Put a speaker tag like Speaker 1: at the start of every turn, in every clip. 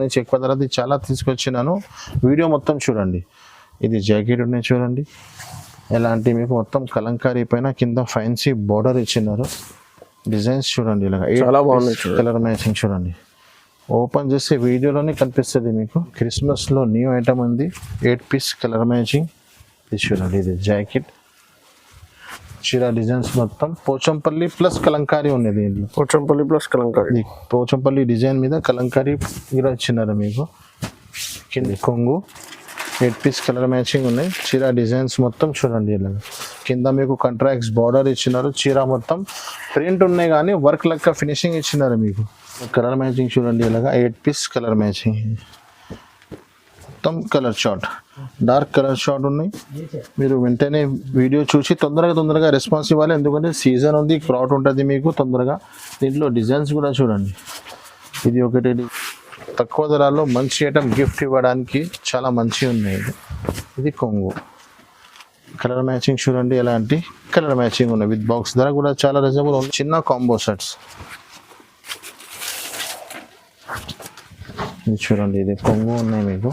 Speaker 1: నుంచి ఎక్కువ ధరది చాలా తీసుకొచ్చినాను. వీడియో మొత్తం చూడండి. ఇది జాకెట్ ఉన్నాయి చూడండి, ఎలాంటి మీకు మొత్తం కలంకారీ పైన కింద ఫ్యాన్సీ బోర్డర్ ఇచ్చినారు. డిజైన్స్ చూడండి, ఇలాగా
Speaker 2: చాలా బాగున్నాయి.
Speaker 1: కలర్ మ్యాచింగ్ చూడండి. ఓపెన్ చేస్తే వీడియోలోనే కనిపిస్తుంది మీకు. క్రిస్మస్లో న్యూ ఐటమ్ ఉంది, 8 పీస్ కలర్ మ్యాచింగ్. ఇది చూడండి, ఇది జాకెట్ చీర డిజైన్స్ మొత్తం పోచంపల్లి ప్లస్ కలంకారీ ఉన్నది. దీంట్లో
Speaker 2: పోచంపల్లి ప్లస్ కలంకారీ,
Speaker 1: పోచంపల్లి డిజైన్ మీద కలంకారీ కూడా ఇచ్చినారు మీకు. కింద కొంగు 8 పీస్ కలర్ మ్యాచింగ్ ఉన్నాయి. చీర డిజైన్స్ మొత్తం చూడండి, ఇలా కింద మీకు కంట్రాక్ట్స్ బార్డర్ ఇచ్చినారు. చీర మొత్తం ప్రింట్ ఉన్నాయి కానీ వర్క్ లెక్క ఫినిషింగ్ ఇచ్చినారు మీకు. కలర్ మ్యాచింగ్ చూడండి, ఇలాగా 8 పీస్ కలర్ మ్యాచింగ్ మొత్తం. Colour short, dark colour short ఉన్నాయి. మీరు వెంటనే వీడియో చూసి తొందరగా రెస్పాన్స్ ఇవ్వాలి, ఎందుకంటే సీజన్ ఉంది, క్రాట్ ఉంటుంది మీకు తొందరగా. దీంట్లో డిజైన్స్ కూడా చూడండి. ఇది ఒకటి తక్కువ ధరలో మంచి ఐటమ్ గిఫ్ట్ ఇవ్వడానికి చాలా మంచి ఉన్నాయి. ఇది కొంగు కలర్ మ్యాచింగ్ చూడండి, ఎలాంటి కలర్ మ్యాచింగ్ ఉన్నాయి విత్ బాక్స్. ధర కూడా చాలా రీజనబుల్ ఉంది. చిన్న కాంబో సెట్స్ ఇది చూడండి, ఇది కొంగు ఉన్నాయి మీకు.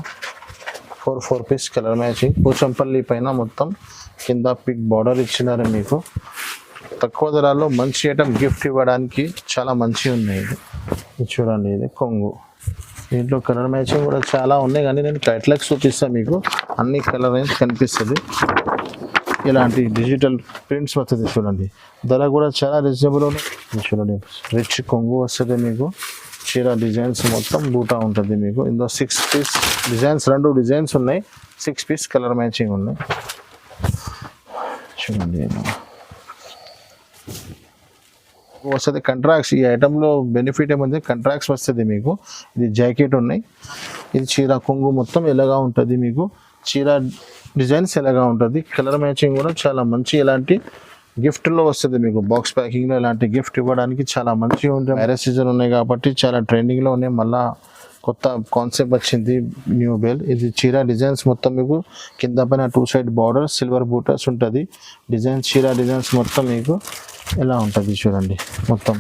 Speaker 1: 4 పీస్ కలర్ మ్యాచింగ్. పోచంపల్లి పైన మొత్తం కింద పిక్ బార్డర్ ఇచ్చినారు మీకు. తక్కువ ధరలో మంచి ఐటమ్ గిఫ్ట్ ఇవ్వడానికి చాలా మంచి ఉన్నాయి. ఇది చూడండి, ఇది కొంగు. దీంట్లో కలర్ మ్యాచింగ్ కూడా చాలా ఉన్నాయి, కానీ నేను క్యాటలాగ్స్ చూపిస్తాను మీకు. అన్ని కలర్ రేంజ్ కనిపిస్తుంది. ఇలాంటి డిజిటల్ ప్రింట్స్ వస్తుంది చూడండి. ధర కూడా చాలా రీజనబుల్ ఉంది. చూడండి, రిచ్ కొంగు వస్తుంది మీకు. చీర డిజైన్స్ మొత్తం బూటా ఉంటుంది మీకు. ఇందులో 6 పీస్ డిజైన్స్, 2 డిజైన్స్ ఉన్నాయి. 6 పీస్ కలర్ మ్యాచింగ్ ఉన్నాయి చూడండి. వస్తుంది కంట్రాక్ట్స్. ఈ ఐటెంలో బెనిఫిట్ ఏముంది, కంట్రాక్ట్స్ వస్తుంది మీకు. ఇది జాకెట్ ఉన్నాయి. ఇది చీర కొంగు మొత్తం ఎలాగా ఉంటుంది మీకు. చీర డిజైన్స్ ఎలాగా ఉంటుంది. కలర్ మ్యాచింగ్ కూడా చాలా మంచి. ఎలాంటి గిఫ్ట్లో వస్తుంది మీకు. బాక్స్ ప్యాకింగ్లో ఇలాంటి గిఫ్ట్ ఇవ్వడానికి చాలా మంచిగా ఉంటుంది. మ్యారేజ్ సీజన్ ఉన్నాయి కాబట్టి చాలా ట్రెండింగ్లో ఉన్నాయి. మళ్ళీ కొత్త కాన్సెప్ట్ వచ్చింది, న్యూ బెల్. ఇది చీర డిజైన్స్ మొత్తం మీకు కింద పైన 2 సైడ్ బార్డర్, సిల్వర్ బూటర్స్ ఉంటుంది. డిజైన్స్ చీర డిజైన్స్ మొత్తం మీకు ఎలా ఉంటుంది చూడండి మొత్తం.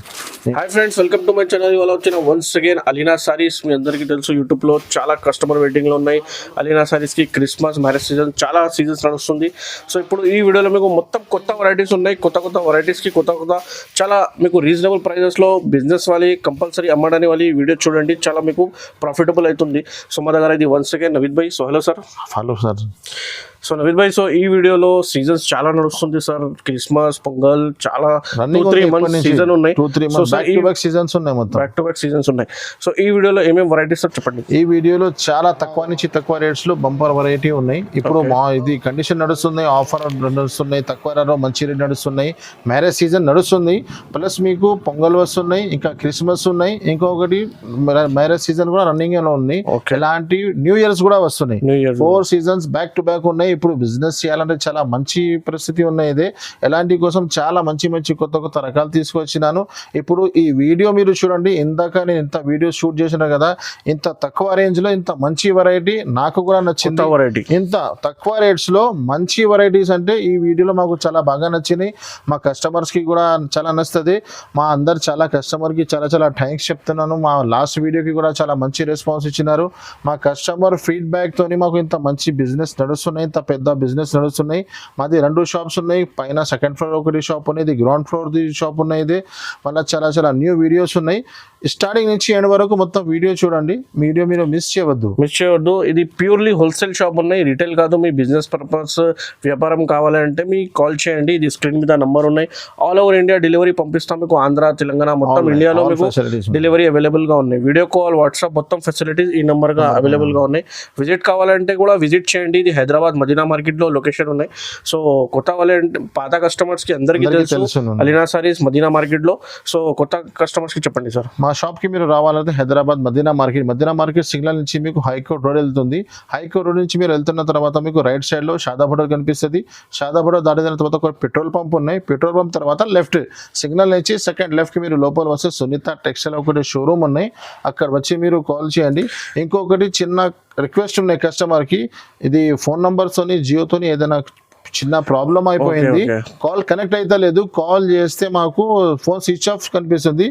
Speaker 2: Hi friends, welcome to my channel. ఇవాళ వచ్చిన వన్స్ అగైన్ అలీనా సారీస్. మీ అందరికీ తెలుసు, యూట్యూబ్లో చాలా కస్టమర్ వెయిటింగ్లో ఉన్నాయి. అలీనా సారీస్కి క్రిస్మస్ మ్యారేజ్ సీజన్ చాలా సీజన్స్ నడుస్తుంది. సో ఇప్పుడు ఈ వీడియోలో మీకు మొత్తం కొత్త వెరైటీస్ ఉన్నాయి. కొత్త వెరైటీస్కి కొత్త చాలా మీకు రీజనబుల్ ప్రైజెస్లో బిజినెస్ వాళ్ళు కంపల్సరీ అమ్మడానికి వాళ్ళు వీడియో చూడండి, చాలా మీకు ప్రాఫిటబుల్ అవుతుంది. సో మా దగ్గర ఇది once again Naveed bhai. So hello sir.
Speaker 1: Hello sir.
Speaker 2: So Naveed bhai, so ఈ వీడియోలో సీజన్స్ చాలా నడుస్తుంది సార్. క్రిస్మస్, పొంగల్ చాలా 2-3 మంత్స్ సీజన్ ఉన్నాయి.
Speaker 1: 2-3 months back to back seasons ఉన్నాయి, మొత్తం
Speaker 2: బ్యాక్ టు బ్యాక్ సీజన్స్ ఉన్నాయి. సో ఈ వీడియోలో ఏమేమి వెరైటీస్ చెప్పండి.
Speaker 1: ఈ వీడియోలో చాలా తక్కువ నుంచి తక్కువ రేట్స్ లో బంపర్ వెరైటీ ఉన్నాయి. ఇప్పుడు మా ఇది కండిషన్ నడుస్తుంది, ఆఫర్ నడుస్తున్నాయి, తక్కువ రేట్లో మంచి రేట్ నడుస్తున్నాయి. మ్యారేజ్ సీజన్ నడుస్తుంది, ప్లస్ మీకు పొంగల్ వస్తున్నాయి, ఇంకా క్రిస్మస్ ఉన్నాయి, ఇంకొకటి మ్యారేజ్ సీజన్ కూడా రన్నింగ్ లో ఉంది. ఇలాంటి న్యూ ఇయర్స్ కూడా వస్తున్నాయి. 4 సీజన్స్ బ్యాక్ టు బ్యాక్ ఉన్నాయి. ఇప్పుడు బిజినెస్ చేయాలంటే చాలా మంచి పరిస్థితి ఉన్నాయి. ఇది ఎలాంటి కోసం చాలా మంచి కొత్త రకాలు తీసుకొచ్చినాను. ఇప్పుడు ఈ వీడియో మీరు చూడండి. ఇందాక నేను ఇంత వీడియో షూట్ చేసిన కదా, ఇంత తక్కువ రేంజ్ లో ఇంత మంచి వెరైటీ నాకు కూడా నచ్చింది.
Speaker 2: వెరైటీ
Speaker 1: ఇంత తక్కువ రేట్స్ లో మంచి వెరైటీస్ అంటే ఈ వీడియోలో మాకు చాలా బాగా నచ్చినాయి. మా కస్టమర్స్ కి కూడా చాలా నచ్చుతుంది. మా అందరు చాలా కస్టమర్ కి చాలా థ్యాంక్స్ చెప్తున్నాను. మా లాస్ట్ వీడియోకి కూడా చాలా మంచి రెస్పాన్స్ ఇచ్చినారు. మా కస్టమర్ ఫీడ్బ్యాక్ తోని మాకు ఇంత మంచి బిజినెస్ నడుస్తున్నాయి, ఇంత పెద్ద బిజినెస్ నడుస్తున్నాయి. మాది 2 షాప్స్ ఉన్నాయి. పైన సెకండ్ ఫ్లోర్ ఒకటి షాప్ ఉన్నాయి, ఇది గ్రౌండ్ ఫ్లోర్ షాప్ ఉన్నాయి. ఇది మళ్ళీ చాలా న్యూ వీడియోస్ ఉన్నాయి. స్టార్టింగ్ నుంచి ఎండ్ వరకు మొత్తం వీడియో చూడండి. వీడియో మీరు మిస్ చేయవద్దు.
Speaker 2: ఇది ప్యూర్లీ హోల్సేల్ షాప్ ఉన్నాయి, రిటైల్ కాదు. మీ బిజినెస్ పర్పస్ వ్యాపారం కావాలంటే మీ కాల్ చేయండి. ఇది స్క్రీన్ మీద నంబర్ ఉన్నాయి. ఆల్ ఓవర్ ఇండియా డెలివరీ పంపిస్తాం మీకు. ఆంధ్ర, తెలంగాణ మొత్తం ఇండియాలో మీకు డెలివరీ అవైలబుల్ గా ఉన్నాయి. వీడియో కాల్, వాట్సాప్ మొత్తం ఫెసిలిటీస్ ఈ నంబర్ గా అవైలబుల్ గా ఉన్నాయి. విజిట్ కావాలంటే కూడా విజిట్ చేయండి. ఇది హైదరాబాద్ మదీనా మార్కెట్ లో లొకేషన్ ఉన్నాయి. సో కొత్త వాళ్ళ పాత కస్టమర్స్ కి అందరికీ తెలుసు అలీనా సారీస్ మదీనా మార్కెట్ లో. సో కొత్త కస్టమర్స్ కి చెప్పండి సార్.
Speaker 1: మా షాప్ కి మీరు రావాలంటే హైదరాబాద్ మదీనా మార్కెట్ సిగ్నల్ నుంచి మీకు హైకోర్ట్ రోడ్ వెళ్తుంది. హైకోర్ట్ రోడ్ నుంచి మీరు వెళ్తున్న తర్వాత మీకు రైట్ సైడ్ లో షాదా హోటల్ కనిపిస్తుంది. షాదా హోటల్ దాటిన తర్వాత ఒక పెట్రోల్ పంప్ ఉన్నాయి. పెట్రోల్ పంప్ తర్వాత లెఫ్ట్ సిగ్నల్ నుంచి సెకండ్ లెఫ్ట్ కి మీరు లోపల వస్తే సునీత టెక్స్టైల్ ఒకటి షోరూమ్ ఉన్నాయి. అక్కడ వచ్చి మీరు కాల్ చేయండి. ఇంకొకటి చిన్న రిక్వెస్ట్ ఉన్నాయి కస్టమర్ కి, ఇది ఫోన్ నంబర్స్ తోని జియోతోని ఏదైనా చిన్న ప్రాబ్లం అయిపోయింది,
Speaker 2: okay.
Speaker 1: కాల్ కనెక్ట్ అయితే లేదు. కాల్ చేస్తే మాకు ఫోన్ స్విచ్ ఆఫ్ కనిపిస్తుంది.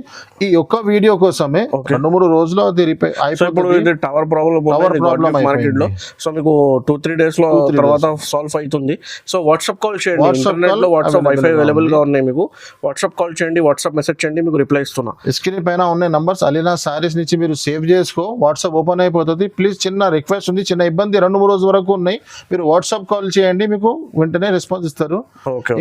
Speaker 1: ఈ ఒక్క వీడియో కోసమే 2-3 రోజుల్లో అది రిపేర్
Speaker 2: సో ఇప్పుడు
Speaker 1: అయిపోతుంది.
Speaker 2: ఇది టవర్ ప్రాబ్లం మార్కెట్ లో. సో మీకు 2-3 డేస్ లో తర్వాత సాల్వ్ అవుతుంది. సో వాట్సాప్ కాల్ చేయండి, ఇంటర్నెట్ లో వాట్సాప్ వైఫై అవైలబుల్ గా ఉన్నాయి మీకు. వాట్సాప్ కాల్ చేయండి, వాట్సాప్ మెసేజ్ చేయండి, మీకు రిప్లై ఇస్తున్నా.
Speaker 1: స్క్రీన్ పైన ఉన్న నంబర్స్ అలీనా సారీస్ నుంచి మీరు సేవ్ చేసుకో, వాట్సాప్ ఓపెన్ అయిపోతుంది. ప్లీజ్ చిన్న రిక్వెస్ట్ ఉంది, చిన్న ఇబ్బంది 2-3 రోజుల వరకు ఉన్నాయి, మీరు వాట్సాప్ కాల్ చేయండి, మీకు వెంటనే రెస్పాన్స్ ఇస్తారు.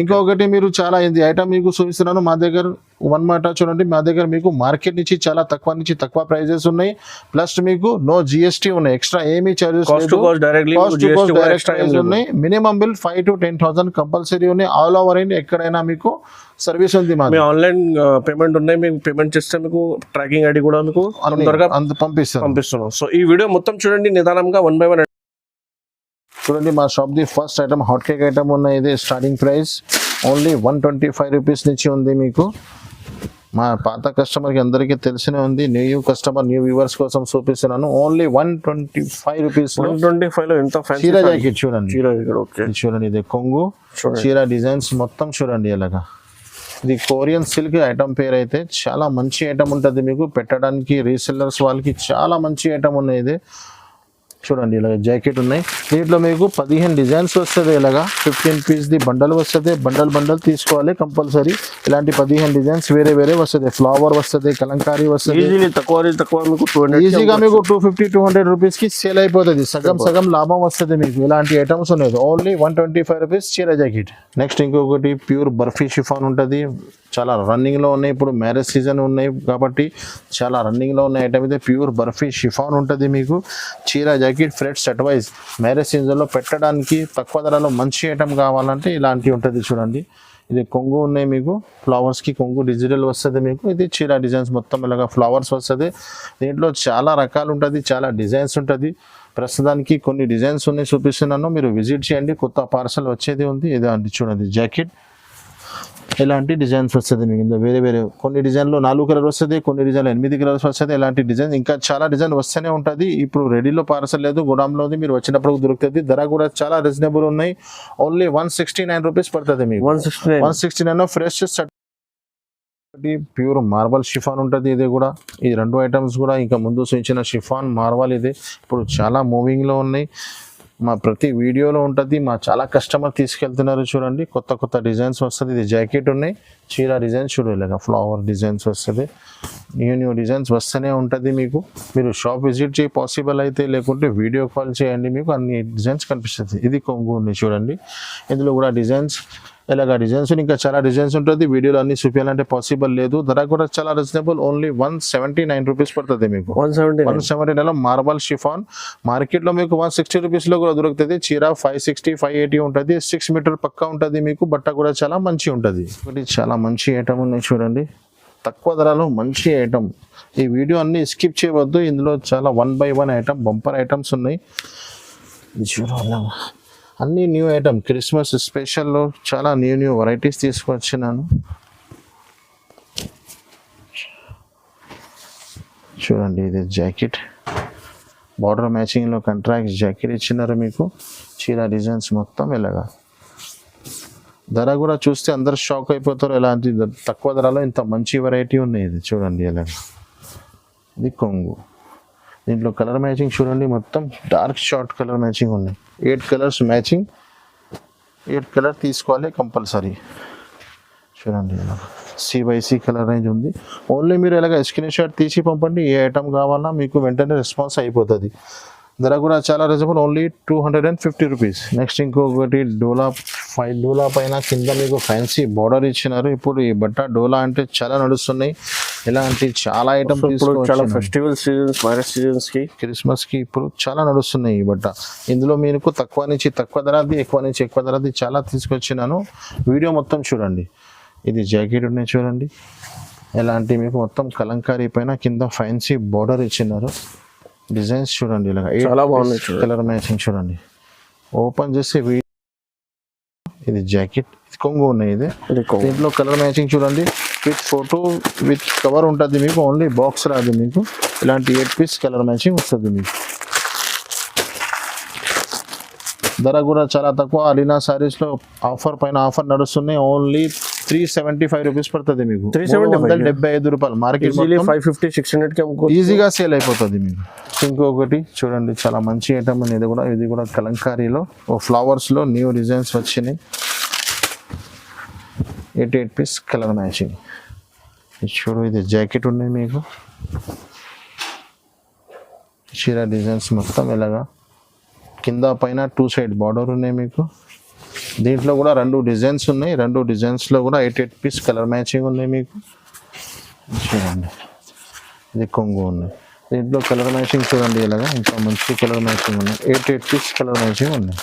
Speaker 1: ఇంకొకటి మీరు చాలా ఐటమ్ మీకు చూపిస్తున్నాను మా దగ్గర. వన్ మాట చూడండి, మా దగ్గర మీకు మార్కెట్ నుంచి చాలా తక్కువ ప్రైజెస్ ఉన్నాయి. ప్లస్ మీకు నో జిఎస్టీ ఉన్నాయి, ఎక్స్ట్రా ఏమీ చార్జెస్ ఉన్నాయి. మినిమం బిల్ 5,000 to 10,000 కంపల్సరీ ఉన్నాయి. ఆల్ ఓవర్ ఇండియా ఎక్కడైనా మీకు సర్వీస్ ఉంది.
Speaker 2: మీ ఆన్లైన్ పేమెంట్ ఉన్నాయి, మీకు పేమెంట్ చేస్తే మీకు ట్రాకింగ్ ఐడి కూడా మీకు త్వరగా పంపిస్తున్నాం. సో ఈ వీడియో మొత్తం చూడండి నిదానంగా 1 by 1.
Speaker 1: చూడండి మా shop the first item hot cake item ఉన్నాయి. ఇది స్టార్టింగ్ ప్రైస్ ఓన్లీ 125 రూపీస్ నుంచి ఉంది మీకు. మా పాత కస్టమర్కి అందరికీ తెలిసినే ఉంది, న్యూ కస్టమర్ న్యూ వ్యూవర్స్ కోసం చూపిస్తున్నాను. Only 125 rupees.
Speaker 2: 125 లో ఎంత
Speaker 1: చీర జాకెట్ చూడండి,
Speaker 2: ఓకే
Speaker 1: చూడండి. ఇది కొంగు చీర డిజైన్స్ మొత్తం చూడండి ఇలాగా. ఇది కొరియన్ సిల్క్ ఐటమ్ పేరు. అయితే చాలా మంచి ఐటమ్ ఉంటుంది మీకు పెట్టడానికి, రీసెల్లర్స్ వాళ్ళకి చాలా మంచి ఐటమ్ ఉన్నాయి. ఇది చూడండి ఇలాగ జాకెట్ ఉన్నాయి. దీంట్లో మీకు 15 డిజైన్స్ వస్తుంది. ఇలాగా 15 పీస్ ది బండల్ వస్తుంది. బండల్ తీసుకోవాలి కంపల్సరీ. ఇలాంటి 15 డిజైన్స్ వేరే వస్తుంది. ఫ్లవర్ వస్తుంది, కలంకారీ వస్తుంది.
Speaker 2: తక్కువ మీకు
Speaker 1: ఈజీగా మీకు 250-200 రూపీస్ కి సేల్ అయిపోతుంది. సగం లాభం వస్తుంది మీకు. ఇలాంటి ఐటమ్స్ ఉన్నాయి. ఓన్లీ 125 రూపీస్ చీర జాకెట్. నెక్స్ట్ ఇంకొకటి ప్యూర్ బర్ఫీ షిఫాన్ ఉంటుంది. చాలా రన్నింగ్ లో ఉన్నాయి. ఇప్పుడు మ్యారేజ్ సీజన్ ఉన్నాయి కాబట్టి చాలా రన్నింగ్ లో ఉన్న ఐటమ్ అయితే ప్యూర్ బర్ఫీ షిఫాన్ ఉంటుంది మీకు. చీర జాకెట్ ఫ్రెడ్ సెట్ వైజ్ మ్యారేజ్ సీజన్ లో పెట్టడానికి తక్కువ ధరలో మంచి ఐటమ్ కావాలంటే ఇలాంటివి ఉంటుంది చూడండి. ఇది కొంగు ఉన్నాయి మీకు, ఫ్లవర్స్ కి కొంగు డిజిటల్ వస్తుంది మీకు. ఇది చీర డిజైన్స్ మొత్తం ఇలాగా ఫ్లవర్స్ వస్తుంది. దీంట్లో చాలా రకాలు ఉంటుంది, చాలా డిజైన్స్ ఉంటుంది. ప్రస్తుతానికి కొన్ని డిజైన్స్ ఉన్నాయి చూపిస్తున్నాను, మీరు విజిట్ చేయండి. కొత్త పార్సల్ వచ్చేది ఉంది. ఇది చూడండి జాకెట్ ఇలాంటి డిజైన్స్ వస్తుంది మీకు. ఇందులో వేరే కొన్ని డిజైన్లో 4 కలర్ వస్తుంది, కొన్ని డిజైన్లో 8 కలర్స్ వస్తుంది. ఇలాంటి డిజైన్ ఇంకా చాలా డిజైన్ వస్తూనే ఉంటుంది. ఇప్పుడు రెడీలో పార్సల్ లేదు, గోడాంలో ఉంది, మీరు వచ్చినప్పుడు దొరుకుతుంది. ధర కూడా చాలా రీజనబుల్ ఉన్నాయి. ఓన్లీ 169 రూపీస్ పడుతుంది మీకు. 169 fresh set. Pure marble chiffon ఉంటుంది. ఇది కూడా ఈ 2 ఐటమ్స్ కూడా ఇంకా ముందు చూపించిన షిఫాన్ మార్బల్ ఇది ఇప్పుడు చాలా మూవింగ్లో ఉన్నాయి. మా ప్రతి వీడియోలో ఉంటుంది. మా చాలా కస్టమర్ తీసుకెళ్తున్నారు చూడండి. కొత్త డిజైన్స్ వస్తుంది. ఇది జాకెట్ ఉన్నాయి, చీర డిజైన్స్ చూడు ఇలాగా ఫ్లవర్ డిజైన్స్ వస్తుంది. న్యూ డిజైన్స్ వస్తూనే ఉంటుంది మీకు. మీరు షాప్ విజిట్ చేయి పాసిబుల్ అయితే, లేకుంటే వీడియో కాల్ చేయండి, మీకు అన్ని డిజైన్స్ కనిపిస్తుంది. ఇది కొంగు ఉంది చూడండి. ఇందులో కూడా డిజైన్స్ ఇలాగా డిజైన్స్ ఇంకా చాలా డిజైన్స్ ఉంటుంది. వీడియోలో అన్ని చూపించాలంటే పాసిబుల్ లేదు. ధర కూడా చాలా రీజనబుల్. ఓన్లీ 179 రూపీస్ పడుతుంది మీకు. 179 మార్బల్ షిఫాన్. మార్కెట్లో మీకు 160 రూపీస్లో కూడా దొరుకుతుంది. చీర 560-580 ఉంటుంది. 6 మీటర్ పక్కా ఉంటుంది మీకు. బట్ట కూడా చాలా మంచి ఉంటుంది. ఒకటి చాలా మంచి ఐటమ్ ఉన్నాయి చూడండి, తక్కువ ధరలో మంచి ఐటమ్. ఈ వీడియో అన్ని స్కిప్ చేయవద్దు. ఇందులో చాలా 1 by 1 ఐటమ్ బంపర్ ఐటమ్స్ ఉన్నాయి. అన్ని న్యూ ఐటమ్ క్రిస్మస్ స్పెషల్లో చాలా న్యూ వెరైటీస్ తీసుకొచ్చినాను. చూడండి ఇది జాకెట్ బార్డర్ మ్యాచింగ్లో కాంట్రాక్ట్ జాకెట్ ఇచ్చినారు మీకు. చీర డిజైన్స్ మొత్తం ఇలాగా. ధర కూడా చూస్తే అందరు షాక్ అయిపోతారు. ఎలాంటి తక్కువ ధరలో ఇంత మంచి వెరైటీ ఉన్నాయి. ఇది చూడండి ఇలాగా. ఇది కొంగు. దీంట్లో కలర్ మ్యాచింగ్ చూడండి, మొత్తం డార్క్ షార్ట్ కలర్ మ్యాచింగ్ ఉన్నాయి. 8 కలర్స్ మ్యాచింగ్. 8 కలర్ తీసుకోవాలి కంపల్సరీ. చూడండి C/C కలర్ రేంజ్ ఉంది. ఓన్లీ మీరు ఇలాగ స్క్రీన్ షాట్ తీసి పంపండి. ఏ ఐటమ్ కావాలన్నా మీకు వెంటనే రెస్పాన్స్ అయిపోతుంది. ధర కూడా చాలా రీజనబుల్. Only 250 rupees. నెక్స్ట్ ఇంకొకటి డోలా పైన కింద మీకు ఫ్యాన్సీ బార్డర్ ఇచ్చినారు. ఇప్పుడు ఈ బట్ట డోలా అంటే చాలా నడుస్తున్నాయి. ఇలాంటి చాలా ఐటమ్
Speaker 2: చాలా ఫెస్టివల్ సీజన్స్, మ్యారేజ్ సీజన్స్ కి,
Speaker 1: క్రిస్మస్ కి ఇప్పుడు చాలా నడుస్తున్నాయి ఈ బట్ట. ఇందులో మీకు తక్కువ నుంచి తక్కువ ధరది, ఎక్కువ నుంచి ఎక్కువ ధరది చాలా తీసుకొచ్చినాను. వీడియో మొత్తం చూడండి. ఇది జాకెట్ ఉన్నాయి చూడండి. ఇలాంటి మీకు మొత్తం కలంకారీ పైన కింద ఫ్యాన్సీ బార్డర్ ఇచ్చినారు. డిజైన్స్ చూడండి ఇలాగా
Speaker 2: చాలా బాగున్నాయి.
Speaker 1: కలర్ మ్యాచింగ్ చూడండి. ఓపెన్ చేసి ఇది జాకెట్, ఇది కొంగు ఉన్నాయి. ఇది దీంట్లో కలర్ మ్యాచింగ్ చూడండి. విత్ ఫోటో విత్ కవర్ ఉంటుంది మీకు. ఓన్లీ బాక్స్ రాదు మీకు. ఇలాంటి 8 పీస్ కలర్ మ్యాచింగ్ వస్తుంది మీకు. ధర కూడా చాలా తక్కువ. అలీనా సారీస్లో ఆఫర్ పైన ఆఫర్ నడుస్తున్నాయి. ఓన్లీ 375 రూపీస్ పడుతుంది మీకు. 375 రూపాయలు. మార్కెట్
Speaker 2: 550-600 కి
Speaker 1: ఈజీగా సేల్ అయిపోతుంది మీకు. ఇంకొకటి చూడండి, చాలా మంచి ఐటమ్ అని. ఇది కూడా కలంకారీలో ఫ్లవర్స్లో న్యూ డిజైన్స్ వచ్చినాయి. 88 పీస్ కలర్ మ్యాచింగ్. చూడు, ఇది జాకెట్ ఉన్నాయి మీకు. చీర డిజైన్స్ మొత్తం ఇలాగా కింద పైన 2 సైడ్ బార్డర్ ఉన్నాయి మీకు. దీంట్లో కూడా 2 డిజైన్స్ ఉన్నాయి. 2 డిజైన్స్లో కూడా 88 పీస్ కలర్ మ్యాచింగ్ ఉన్నాయి మీకు. చూడండి, ఇది కొంగు ఉన్నాయి. దీంట్లో కలర్ మ్యాచింగ్ చూడండి ఇలాగా, ఇంకా మంచి కలర్ మ్యాచింగ్ ఉన్నాయి. 88 పీస్ కలర్ మ్యాచింగ్ ఉన్నాయి.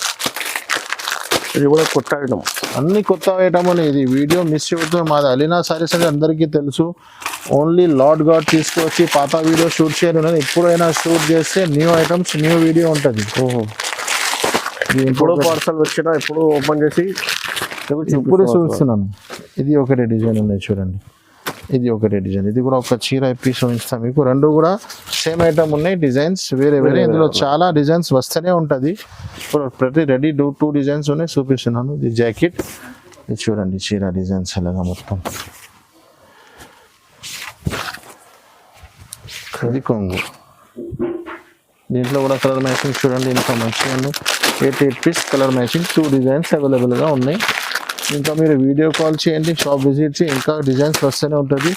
Speaker 2: ఇది కూడా కొత్త ఐటమ్,
Speaker 1: అన్ని కొత్త ఐటమ్ అని. ఇది వీడియో మిస్ అవుతుంది. మాది అలీనా సారీస్ అని అందరికీ తెలుసు. ఓన్లీ లాట్ గాడ్ తీసుకొచ్చి పాత వీడియో షూట్ చేయను. ఎప్పుడైనా షూట్ చేస్తే న్యూ ఐటమ్స్ న్యూ వీడియో ఉంటుంది.
Speaker 2: ఎప్పుడు పార్సల్ వచ్చినా ఎప్పుడు ఓపెన్ చేసి
Speaker 1: ఇప్పుడు చూస్తున్నాను. ఇది ఒకటే డిజైన్ ఉన్నాయి చూడండి. ఇది ఒకటే డిజైన్. ఇది కూడా ఒక చీర పీస్ చూపిస్తాను మీకు. 2 కూడా సేమ్ ఐటమ్ ఉన్నాయి. డిజైన్స్ వేరే వేరే. ఇందులో చాలా డిజైన్స్ వస్తూనే ఉంటుంది. ఇప్పుడు ప్రతి రెడీ 2 డిజైన్స్ ఉన్నాయి చూపిస్తున్నాను. ఇది జాకెట్. ఇది చూడండి చీర డిజైన్స్ అలాగా మొత్తం. ఇది కొంగు. దీంట్లో కూడా కలర్ మ్యాచింగ్ చూడండి ఇంకా మంచిగా ఉన్నాయి. 88 పీస్ కలర్ మ్యాచింగ్ 2 డిజైన్స్ అవైలబుల్గా ఉన్నాయి. ఇంకా మీరు వీడియో కాల్ చేయండి, షాప్ విజిట్ చేసి ఇంకా డిజైన్స్ వస్తూనే ఉంటుంది.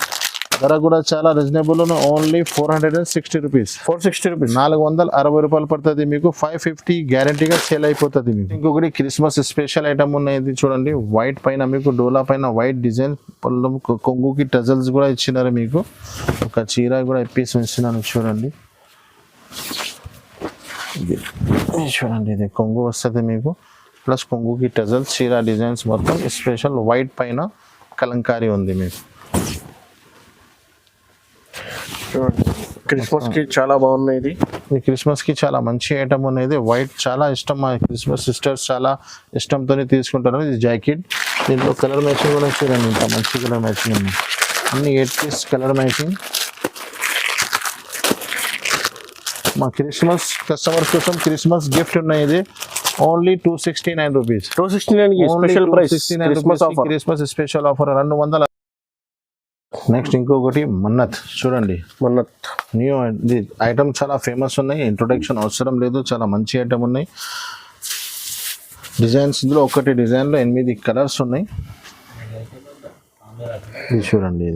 Speaker 1: ధర కూడా చాలా రీజనబుల్. Only 460 rupees.
Speaker 2: 460 రూపీస్,
Speaker 1: 460 రూపాయలు పడుతుంది మీకు. 550 గ్యారంటీగా సేల్ అయిపోతుంది మీకు. ఇంకొకటి క్రిస్మస్ స్పెషల్ ఐటమ్ ఉన్నాయి. ఇది చూడండి, వైట్ పైన మీకు డోలా పైన వైట్ డిజైన్, కొంగుకి టజల్స్ కూడా ఇచ్చినారు మీకు. ఒక చీర కూడా పీస్ ఇచ్చినాను చూడండి. ఇది చూడండి, ఇది కొంగు వస్తుంది మీకు. ప్లస్ కొంగుకి టజల్స్, చీర డిజైన్స్ మొత్తం స్పెషల్ వైట్ పైన కలంకారీ ఉంది మీకు.
Speaker 2: క్రిస్మస్ కి చాలా బాగున్నాయి. ఇది
Speaker 1: క్రిస్మస్ కి చాలా మంచి ఐటమ్ అనేది. వైట్ చాలా ఇష్టం మా క్రిస్మస్ సిస్టర్స్, చాలా ఇష్టంతో తీసుకుంటారు. ఇది జాకెట్. దీంట్లో కలర్ మ్యాచింగ్ కూడా చూడండి, ఇంకా మంచి కలర్ మ్యాచింగ్ ఉంది. అన్ని 8 పీస్ కలర్ మ్యాచింగ్. మా క్రిస్మస్ కస్టమర్స్ కోసం క్రిస్మస్ గిఫ్ట్ ఉన్నాయి. ఇది only 269 rupees.
Speaker 2: 269 special price.
Speaker 1: Christmas special offer 200. Next ఇంకొకటి మన్నత్ చూడండి.
Speaker 2: మన్నత్
Speaker 1: న్యూ ఐటమ్ చాలా ఫేమస్ ఉన్నాయి. ఇంట్రొడక్షన్ అవసరం లేదు. చాలా మంచి ఐటమ్ ఉన్నాయి. డిజైన్స్ ఇందులో ఒకటి డిజైన్లో 8 కలర్స్ ఉన్నాయి. ఇది చూడండి,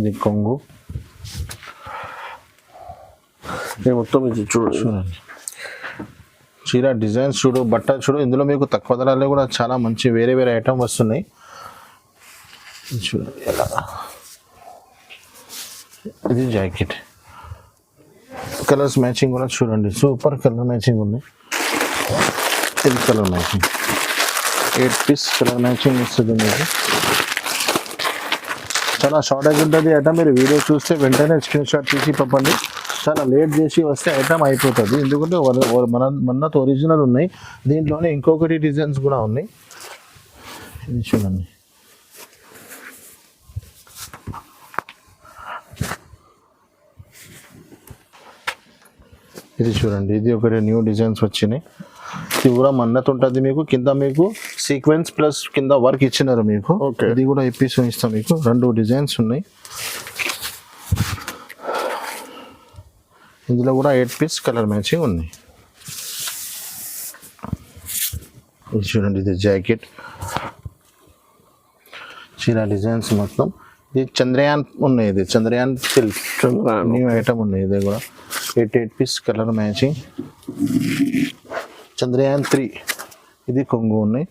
Speaker 1: ఇది కొంగు.
Speaker 2: మొత్తం ఇది చూడండి.
Speaker 1: చీర డిజైన్స్ చూడు, బట్ట చూడు. ఇందులో మీకు తక్కువ ధరలో కూడా చాలా మంచి వేరే వేరే ఐటమ్ వస్తున్నాయి. చూడండి ఎలా. ఇది జాకెట్. కలర్స్ మ్యాచింగ్ కూడా చూడండి, సూపర్ కలర్ మ్యాచింగ్ ఉంది. ఇది colour matching 8 piece colour matching వస్తుంది మీకు. చాలా షార్టేజ్ ఉంటుంది ఐటమ్. మీరు వీడియో చూస్తే వెంటనే స్క్రీన్ షాట్ తీసి పంపండి. చాలా లేట్ చేసి వస్తే ఐటమ్ అయిపోతుంది. ఎందుకంటే మన్నత్ ఒరిజినల్ ఉన్నాయి. దీంట్లోనే ఇంకొకటి డిజైన్స్ కూడా ఉన్నాయి. ఇది చూడండి. ఇది చూడండి, ఇది ఒకటి న్యూ డిజైన్స్ వచ్చినాయి. ఇది కూడా మన్నత్ ఉంటుంది మీకు. కింద మీకు సీక్వెన్స్ ప్లస్ కింద వర్క్ ఇచ్చినారు మీకు. ఇది కూడా పీస్ ఇస్తాం మీకు. 2 డిజైన్స్ ఉన్నాయి. ఇందులో కూడా 8 పీస్ కలర్ మ్యాచింగ్ ఉన్నాయి. ఇది చూడండి, ఇది జాకెట్. చీర డిజైన్స్ మొత్తం. ఇది చంద్రయాన్ ఉన్నాయి. ఇది చంద్రయాన్ సిల్క్ న్యూ ఐటమ్ ఉన్నాయి. ఇది కూడా 88 పీస్ కలర్ మ్యాచింగ్. చంద్రయాన్ 3. ఇది కొంగు ఉన్నాయి.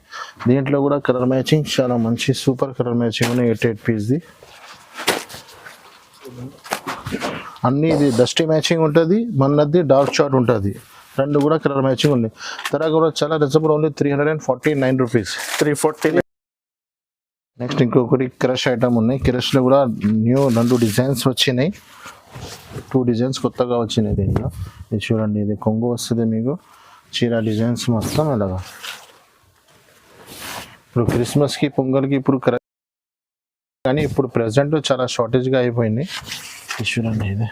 Speaker 1: దీంట్లో కూడా కలర్ మ్యాచింగ్ చాలా మంచి సూపర్ కలర్ మ్యాచింగ్ ఉన్నాయి. 88 పీస్ది అన్నీ. ఇది డస్టీ మ్యాచింగ్ ఉంటుంది. మన్నది డార్క్ షార్ట్ ఉంటుంది. 2 కూడా కలర్ మ్యాచింగ్ ఉన్నాయి. ధర కూడా చాలా రీజనబుల్. Only 349 rupees.
Speaker 2: 349.
Speaker 1: నెక్స్ట్ ఇంకొకటి క్రష్ ఐటమ్ ఉన్నాయి. క్రష్లో కూడా న్యూ 2 డిజైన్స్ వచ్చినాయి. 2 డిజైన్స్ కొత్తగా వచ్చినాయి దీంట్లో. ఇది చూడండి, ఇది కొంగు వస్తుంది మీకు. చీర డిజైన్స్ మొత్తం అలాగా. ఇప్పుడు క్రిస్మస్కి పొంగల్కి ఇప్పుడు కానీ ఇప్పుడు ప్రజెంట్ చాలా షార్టేజ్గా అయిపోయింది. ఇది చూడండి, ఇది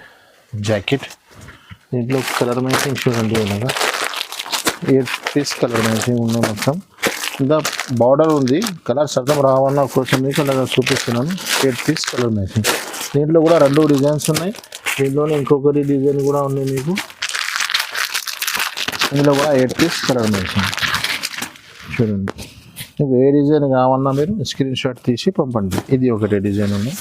Speaker 1: జాకెట్. దీంట్లో కలర్ మ్యాచింగ్ చూడండి ఇలాగా. ఎయిట్ పీస్ కలర్ మ్యాచింగ్ ఉన్నాయి మొత్తం. ఇంకా బార్డర్ ఉంది, కలర్స్ అర్థం రావాలన్న కోసం మీకు అలాగా చూపిస్తున్నాను. 8 పీస్ కలర్ మ్యాచింగ్. దీంట్లో కూడా 2 డిజైన్స్ ఉన్నాయి. దీంట్లోనే ఇంకొకటి డిజైన్ కూడా ఉంది మీకు. ఇందులో కూడా 8 పీస్ కలర్ మ్యాచింగ్ చూడండి. మీకు ఏ డిజైన్ కావాలన్నా మీరు స్క్రీన్ షాట్ తీసి పంపండి. ఇది ఒకటే డిజైన్ ఉంది.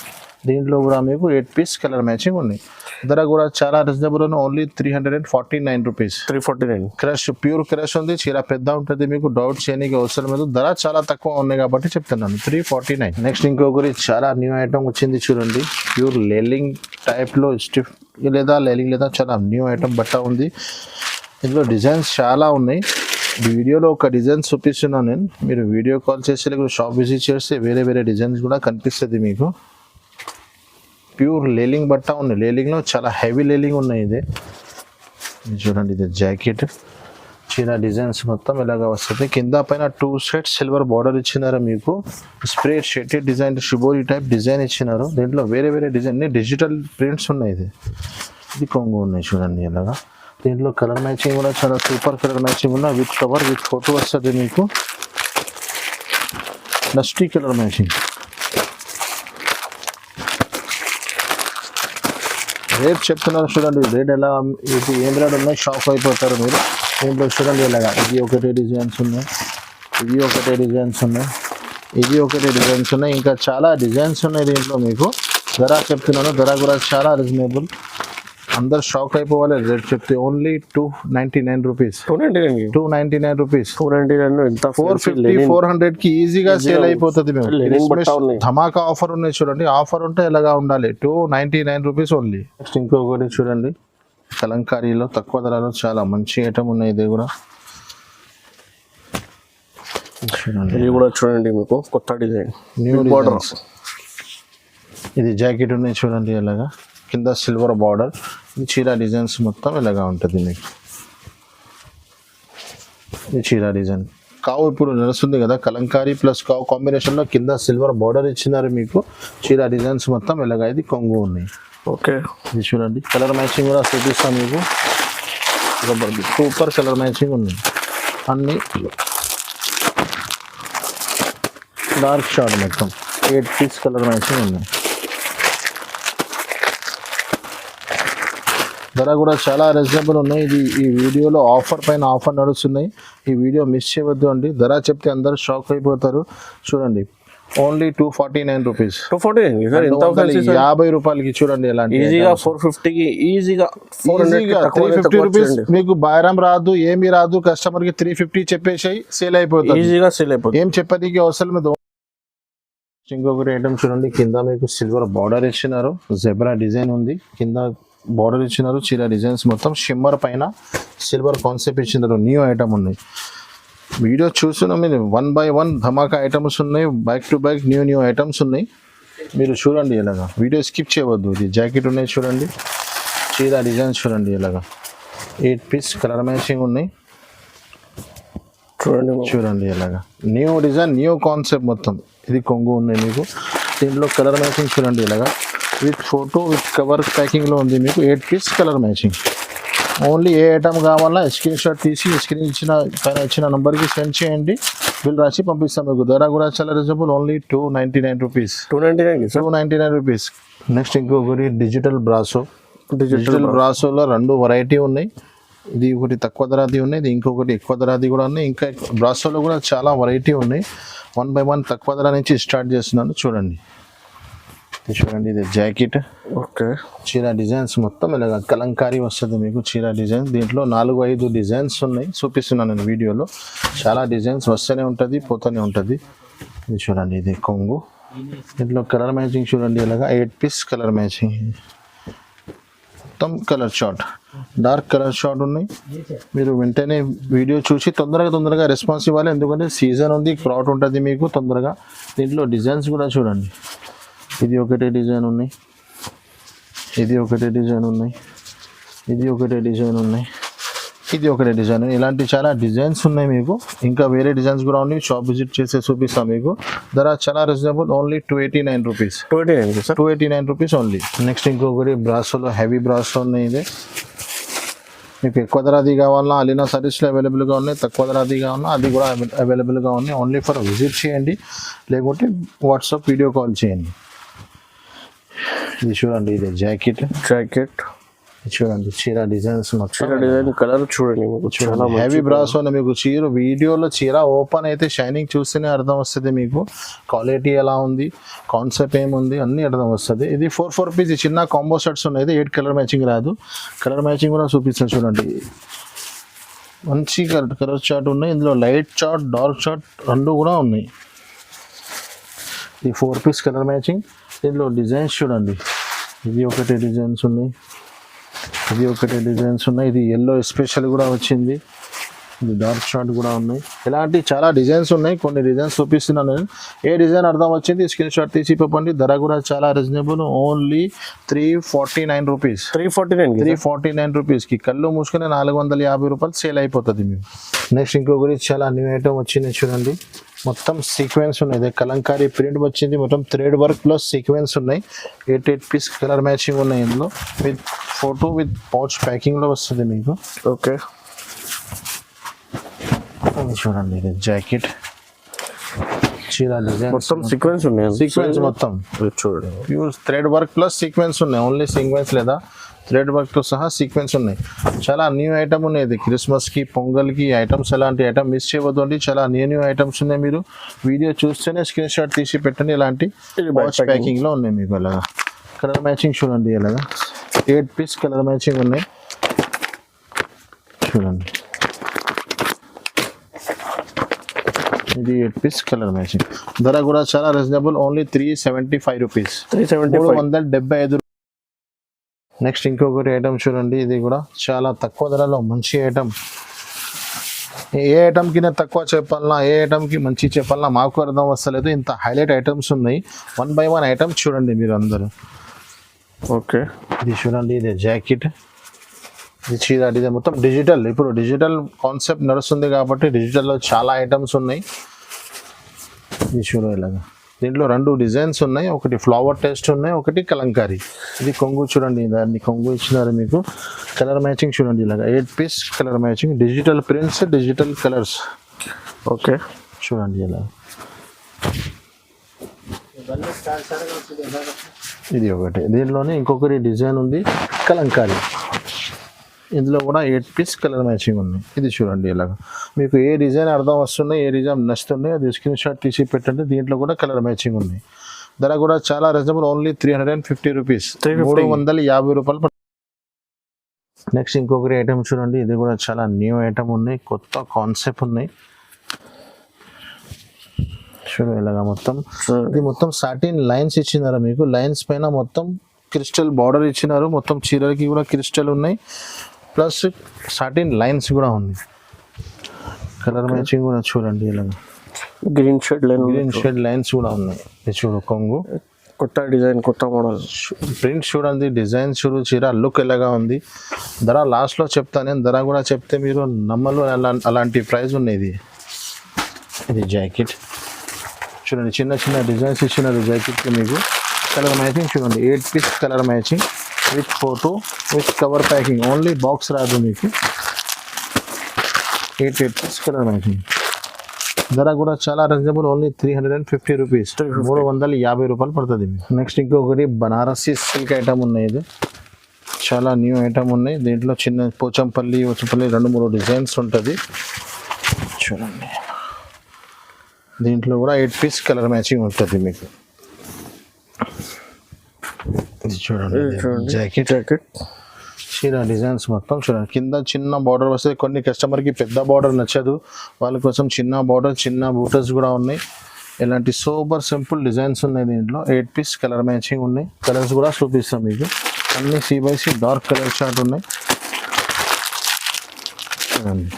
Speaker 1: దీంట్లో కూడా మీకు 8 పీస్ కలర్ మ్యాచింగ్ ఉన్నాయి. ధర కూడా చాలా రీజనబుల్ ఉంది. Only 349 rupees.
Speaker 2: 349.
Speaker 1: Crush, pure crush ఉంది. చీర పెద్ద ఉంటుంది, మీకు డౌట్ చేయడానికి అవసరం లేదు. ధర చాలా తక్కువ ఉన్నాయి కాబట్టి చెప్తున్నాను 349. నెక్స్ట్ ఇంకొకటి చాలా న్యూ ఐటమ్ వచ్చింది చూడండి. ప్యూర్ లెలింగ్ టైప్లో స్టిఫ్ లేదా లెలింగ్ లేదా చాలా న్యూ ఐటమ్ బట్ట ఉంది. ఇందులో డిజైన్స్ చాలా ఉన్నాయి. వీడియోలో ఒక డిజైన్ చూపిస్తున్నాను నేను. మీరు వీడియో కాల్ చేసి లేకపోతే షాప్ విజిట్ చేస్తే వేరే వేరే డిజైన్స్ కూడా కనిపిస్తుంది మీకు. ప్యూర్ లేలింగ్ బట్ట ఉంది. లేలింగ్లో చాలా హెవీ లేలింగ్ ఉన్నాయి. ఇది చూడండి, ఇది జాకెట్. చీర డిజైన్స్ మొత్తం ఇలాగ వస్తుంది. కింద పైన 2 సెట్స్ సిల్వర్ బార్డర్ ఇచ్చినారు మీకు. Spray shaded design, shibori type design ఇచ్చినారు. దీంట్లో వేరే వేరే డిజైన్ డిజిటల్ ప్రింట్స్ ఉన్నాయి. ఇది కొంగు ఉన్నాయి చూడండి ఇలాగా. దీంట్లో కలర్ మ్యాచింగ్ కూడా చాలా సూపర్ కలర్ మ్యాచింగ్ ఉన్న విత్ కవర్ విత్ ఫోటో వస్తుంది మీకు. Dusty colour matching. రేట్ చెప్తున్నారు చూడండి. రేట్ ఎలా ఇది ఏం రేట్ ఉన్నాయి షాక్ అయిపోతారు మీరు. దీంట్లో చూడండి ఇలాగా. ఇది ఒకటే డిజైన్స్ ఉన్నాయి, ఇది ఒకటే డిజైన్స్ ఉన్నాయి, ఇది ఒకటే డిజైన్స్ ఉన్నాయి. ఇంకా చాలా డిజైన్స్ ఉన్నాయి దీంట్లో మీకు. ధర చెప్తున్నాను, ధర కూడా చాలా రీజనబుల్. అందరు షాక్ అయిపోవాలి రేట్ చెప్తే. Only 299 rupees. 299 రూపీస్.
Speaker 2: 299 ఎంత
Speaker 1: 450 400 కి ఈజీగా సేల్ అయిపోతుంది. ధమాకా ఆఫర్ ఉన్నాయి చూడండి. ఆఫర్ ఉంటే ఎలాగా ఉండాలి. 299 రూపీస్ ఓన్లీ. నెక్స్ట్ ఇంకొకటి చూడండి, కలంకారీలో తక్కువ ధరలో చాలా మంచి ఐటమ్ ఉన్నాయి. ఇది కూడా చూడండి.
Speaker 2: ఇది కూడా చూడండి మీకు కొత్త డిజైన్,
Speaker 1: న్యూ బార్డర్స్. ఇది జాకెట్ ఉన్నాయి చూడండి ఇలాగా. కింద సిల్వర్ బార్డర్. ఈ చీర డిజైన్స్ మొత్తం ఇలాగా ఉంటుంది మీకు. ఈ చీర డిజైన్ కావు ఇప్పుడు నడుస్తుంది కదా, కలంకారీ ప్లస్ కావు కాంబినేషన్లో కింద సిల్వర్ బార్డర్ ఇచ్చినారు మీకు. చీర డిజైన్స్ మొత్తం ఇలాగా. ఇది కొంగు ఉన్నాయి.
Speaker 2: ఓకే,
Speaker 1: ఇది చూడండి. కలర్ మ్యాచింగ్ కూడా చూపిస్తాను మీకు. సూపర్ కలర్ మ్యాచింగ్ ఉంది. అన్ని డార్క్ షార్ట్ మొత్తం 8 పీస్ కలర్ మ్యాచింగ్ ఉన్నాయి. ధర కూడా చాలా రీజనబుల్ ఉన్నాయి. ఇది ఈ వీడియోలో ఆఫర్ పైన ఆఫర్ నడుస్తున్నాయి. ఈ వీడియో మిస్ చేయవద్దు అండి. ధర చెప్తే అందరూ షాక్ అయిపోతారు. చూడండి, ఓన్లీ 249 రూపీస్.
Speaker 2: 249
Speaker 1: రూపాయలకి చూడండి. ఎలాంటి
Speaker 2: ఈజీగా 450కి ఈజీగా
Speaker 1: 350 రూపీస్. మీకు బేరం రాదు, ఏమీ రాదు. కస్టమర్ కి 350 చెప్పేసి సేల్ అయిపోతుంది.
Speaker 2: ఈజీగా సేల్ అయిపోతుంది.
Speaker 1: ఏం చెప్పడానికి అవసరం లేదు. ఇంకొకటి ఐటమ్ చూడండి. కింద మీకు సిల్వర్ బార్డర్ ఇచ్చినారు. జెబ్రా డిజైన్ ఉంది. కింద బార్డర్ ఇచ్చినారు. చీర డిజైన్స్ మొత్తం షిమ్మర్ పైన సిల్వర్ కాన్సెప్ట్ ఇచ్చినారు. న్యూ ఐటమ్ ఉన్నాయి. వీడియో చూస్తున్నాం మీరు. 1 by 1 ధమాకా ఐటమ్స్ ఉన్నాయి. Back to back new items ఉన్నాయి. మీరు చూడండి ఇలాగా. వీడియో స్కిప్ చేయవద్దు. ఇది జాకెట్ ఉన్నాయి చూడండి. చీర డిజైన్స్ చూడండి ఇలాగా. 8 పీస్ కలర్ మ్యాచింగ్ ఉన్నాయి. చూడండి ఇలాగా. న్యూ డిజైన్, న్యూ కాన్సెప్ట్ మొత్తం. ఇది కొంగు ఉన్నాయి మీకు. దీంట్లో కలర్ మ్యాచింగ్ చూడండి ఇలాగా. విత్ ఫోటో విత్ కవర్ ప్యాకింగ్లో ఉంది మీకు. 8 పీస్ కలర్ మ్యాచింగ్. ఓన్లీ ఏ ఐటమ్ కావాలా స్క్రీన్ షాట్ తీసి స్క్రీన్ పైన ఇచ్చిన నెంబర్కి సెండ్ చేయండి. బిల్ రాసి పంపిస్తాం మీకు. ధర కూడా చాలా reasonable. Only 299 rupees. 299 rupees. Next ఇంకొకటి డిజిటల్ బ్రాసో. డిజిటల్ బ్రాసోలో 2 వెరైటీ ఉన్నాయి. ఇది ఒకటి తక్కువ ధరది ఉన్నాయి, ఇది ఇంకొకటి ఎక్కువ ధరది కూడా ఉన్నాయి. ఇంకా బ్రాసోలో కూడా చాలా వెరైటీ ఉన్నాయి. 1 by 1 తక్కువ ధర నుంచి స్టార్ట్ చేస్తున్నాను. చూడండి, చూడండి. ఇది జాకెట్.
Speaker 2: ఓకే,
Speaker 1: చీర డిజైన్స్ మొత్తం ఇలాగ కలంకారీ వస్తుంది మీకు. చీర డిజైన్ దీంట్లో 4-5 డిజైన్స్ ఉన్నాయి. చూపిస్తున్నాను నేను వీడియోలో. చాలా డిజైన్స్ వస్తూనే ఉంటుంది, పోతూనే ఉంటుంది. ఇది చూడండి, ఇది కొంగు. దీంట్లో కలర్ మ్యాచింగ్ చూడండి ఇలాగా. 8 పీస్ కలర్ మ్యాచింగ్. మొత్తం colour short, dark colour short ఉన్నాయి. మీరు వెంటనే వీడియో చూసి తొందరగా రెస్పాన్స్ ఇవ్వాలి. ఎందుకంటే సీజన్ ఉంది, క్రౌడ్ ఉంటుంది మీకు తొందరగా. దీంట్లో డిజైన్స్ కూడా చూడండి. ఇది ఒకటే డిజైన్ ఉన్నాయి, ఇది ఒకటే డిజైన్ ఉన్నాయి, ఇది ఒకటే డిజైన్ ఉన్నాయి, ఇది ఒకటే డిజైన్. ఇలాంటి చాలా డిజైన్స్ ఉన్నాయి మీకు. ఇంకా వేరే డిజైన్స్ కూడా ఉన్నాయి. షాప్ విజిట్ చేసి చూపిస్తాం మీకు. ధర చాలా reasonable. Only 289 rupees. 289 rupees only. Next ఇంకొకటి బ్రాసోలో హెవీ బ్రాసో ఉన్నాయి. ఇది మీకు ఎక్కువ ధరది కావాలన్నా అలీనా సర్వీస్లో అవైలబుల్గా ఉన్నాయి, తక్కువ ధరది కావాలన్నా అది కూడా అవైలబుల్గా ఉన్నాయి. ఓన్లీ ఫర్ విజిట్ చేయండి, లేకుంటే వాట్సాప్ వీడియో కాల్ చేయండి. ఇది చూడండి, ఇది జాకెట్ చూడండి, చీర డిజైన్స్ మొత్తం
Speaker 2: డిజైన్ కలర్ చూడండి మీకు చాలా
Speaker 1: హెవీ బ్రాస్ ఉంది. మీకు చీర వీడియోలో చీర ఓపెన్ అయితే షైనింగ్ చూస్తేనే అర్థం వస్తుంది మీకు క్వాలిటీ ఎలా ఉంది, కాన్సెప్ట్ ఏముంది అన్నీ అర్థం వస్తుంది. ఇది 4 పీస్ చిన్న కాంబో సెట్స్ ఉన్నాయి. ఇది 8 కలర్ మ్యాచింగ్ రాదు, కలర్ మ్యాచింగ్ కూడా చూపిస్తాను చూడండి. మంచి కలర్ చార్ట్ ఉన్నాయి, ఇందులో లైట్ చార్ట్ డార్క్ చార్ట్ రెండు కూడా ఉన్నాయి. ఈ 4 పీస్ కలర్ మ్యాచింగ్, దీనిలో డిజైన్స్ చూడండి. ఇది ఒకటి డిజైన్స్ ఉన్నాయి, ఇది ఒకటి డిజైన్స్ ఉన్నాయి. ఇది ఎల్లో ఎస్పెషల్ కూడా వచ్చింది, ఇది డార్క్ షార్ట్ కూడా ఉన్నాయి. ఇలాంటి చాలా డిజైన్స్ ఉన్నాయి, కొన్ని డిజైన్స్ చూపిస్తున్నాను నేను. ఏ డిజైన్ అర్థం వచ్చింది స్క్రీన్ షాట్ తీసి పంపండి. ధర కూడా చాలా రీజనబుల్, ఓన్లీ 349 రూపీస్. 349 రూపీస్కి కళ్ళు మూసుకుని 450 రూపాయలు సేల్ అయిపోతుంది మీకు. నెక్స్ట్ ఇంకొకటి చాలా న్యూ ఐటమ్ వచ్చింది చూడండి, మొత్తం సీక్వెన్స్ ఉన్నాయి. ఇది కలంకారీ ప్రింట్ వచ్చింది, మొత్తం థ్రెడ్ వర్క్ ప్లస్ సీక్వెన్స్ ఉన్నాయి. 8 పీస్ కలర్ మ్యాచింగ్ ఉన్నాయి. ఇందులో విత్ ఫోటో విత్ పౌచ్ ప్యాకింగ్లో వస్తుంది మీకు.
Speaker 2: ఓకే
Speaker 1: చూడండి, ఇది జాకెట్ చీర డిజైన్
Speaker 2: మొత్తం సీక్వెన్స్ ఉన్నాయి.
Speaker 1: సీక్వెన్స్ మొత్తం
Speaker 2: చూడండి,
Speaker 1: pure thread work plus sequence ఉన్నాయి. ఓన్లీ సీక్వెన్స్ లేదా థ్రెడ్ వర్క్తో సహా సీక్వెన్స్ ఉన్నాయి. చాలా న్యూ ఐటమ్ ఉన్నాయి. ఇది క్రిస్మస్కి పొంగల్కి ఐటమ్స్, ఎలాంటి ఐటమ్ మిస్ చేయవద్దండి. చాలా న్యూ ఐటమ్స్ ఉన్నాయి. మీరు వీడియో చూస్తేనే స్క్రీన్ షాట్ తీసి పెట్టండి. ఇలాంటి వాచ్ ప్యాకింగ్లో ఉన్నాయి మీకు. అలాగా కలర్ మ్యాచింగ్ చూడండి, ఇలాగా 8 పీస్ కలర్ మ్యాచింగ్ ఉన్నాయి చూడండి. ఇది 8 పీస్ కలర్ మ్యాచింగ్. ధర కూడా చాలా రీజనబుల్, ఓన్లీ 375 రూపీస్. 375. నెక్స్ట్ ఇంకొకటి ఐటమ్ చూడండి, ఇది కూడా చాలా తక్కువ ధరలో మంచి ఐటమ్. ఏ ఐటమ్కి నేను తక్కువ చెప్పాలన్నా, ఏ ఐటమ్కి మంచి చెప్పాలన్నా మాకు అర్థం వస్తలేదు. ఇంత హైలైట్ ఐటమ్స్ ఉన్నాయి. 1 by 1 ఐటమ్ చూడండి మీరు అందరూ.
Speaker 2: ఓకే
Speaker 1: ఇది చూడండి, ఇది జాకెట్, ఇది చీర డిజైన్ మొత్తం డిజిటల్. ఇప్పుడు డిజిటల్ కాన్సెప్ట్ నడుస్తుంది కాబట్టి డిజిటల్లో చాలా ఐటమ్స్ ఉన్నాయి. ఇది చూడండి, ఇలాగా దీంట్లో 2 డిజైన్స్ ఉన్నాయి. ఒకటి ఫ్లవర్ టెస్ట్ ఉన్నాయి, ఒకటి కలంకారీ. ఇది కొంగు చూడండి, దాన్ని కొంగు ఇచ్చినారు మీకు. కలర్ మ్యాచింగ్ చూడండి, ఇలాగా 8 piece colour matching, digital prints, digital colours.
Speaker 2: Okay
Speaker 1: చూడండి ఇలా. ఇది ఒకటి. దీనిలోనే ఇంకొకటి డిజైన్ ఉంది కలంకారీ. ఇందులో కూడా 8 పీస్ కలర్ మ్యాచింగ్ ఉన్నాయి. ఇది చూడండి ఇలాగా. మీకు ఏ డిజైన్ అర్థం వస్తున్నాయి, ఏ డిజైన్ నచ్చుతున్నాయి అది స్క్రీన్ షాట్ తీసి పెట్టండి. దీంట్లో కూడా కలర్ మ్యాచింగ్ ఉన్నాయి. ధర కూడా చాలా రీజనబుల్, ఓన్లీ 350 రూపీస్. 350 రూపాయలు. నెక్స్ట్ ఇంకొకటి ఐటమ్ చూడండి, ఇది కూడా చాలా న్యూ ఐటమ్ ఉన్నాయి, కొత్త కాన్సెప్ట్ ఉన్నాయి. చూడు ఇలాగా మొత్తం. ఇది మొత్తం సాటిన్ లైన్స్ ఇచ్చినారు మీకు. లైన్స్ పైన మొత్తం క్రిస్టల్ బార్డర్ ఇచ్చినారు. మొత్తం చీరలకి కూడా క్రిస్టల్ ఉన్నాయి, ప్లస్ సాటిన్ లైన్స్ కూడా ఉంది. కలర్ మ్యాచింగ్ కూడా చూడండి ఇలాగా.
Speaker 2: గ్రీన్ షేడ్
Speaker 1: లైన్స్ కూడా ఉన్నాయి. ఇది చూడు కొంగు,
Speaker 2: కొత్త డిజైన్, కొత్త మోడల్.
Speaker 1: ప్రింట్ చూడండి, డిజైన్ చూడు, చీర లుక్ ఎలాగా ఉంది. ధర లాస్ట్లో చెప్తాను నేను. ధర కూడా చెప్తే మీరు నమ్మలు, అలాంటి ప్రైస్ ఉన్నాయి. ఇది జాకెట్ చూడండి, చిన్న చిన్న డిజైన్స్ ఇచ్చినారు జాకెట్కి మీకు. కలర్ మ్యాచింగ్ చూడండి, 8 piece colour matching with photo with cover packing. Only box రాదు మీకు. 8 పీస్ కలర్ మ్యాచింగ్. ధర కూడా చాలా రీజనబుల్, ఓన్లీ 350 రూపీస్. 350 రూపాయలు పడుతుంది మీకు. నెక్స్ట్ ఇంకొకటి బనారసి సిల్క్ ఐటమ్ ఉన్నాయి. ఇది చాలా న్యూ ఐటమ్ ఉన్నాయి. దీంట్లో చిన్న పోచంపల్లి 2-3 డిజైన్స్ ఉంటుంది చూడండి. దీంట్లో కూడా 8 పీస్ కలర్ మ్యాచింగ్ ఉంటుంది మీకు. ఇది చూడండి, జాకెట్ చీర డిజైన్స్ మొత్తం చూడండి. కింద చిన్న బార్డర్ వస్తుంది. కొన్ని కస్టమర్కి పెద్ద బార్డర్ నచ్చదు, వాళ్ళ కోసం చిన్న బార్డర్, చిన్న బూటర్స్ కూడా ఉన్నాయి. ఇలాంటి సూపర్ సింపుల్ డిజైన్స్ ఉన్నాయి. దీంట్లో 8 పీస్ కలర్ మ్యాచింగ్ ఉన్నాయి. కలర్స్ కూడా చూపిస్తాం మీకు. అన్ని C/C డార్క్ కలర్ చార్ట్ ఉన్నాయి చూడండి.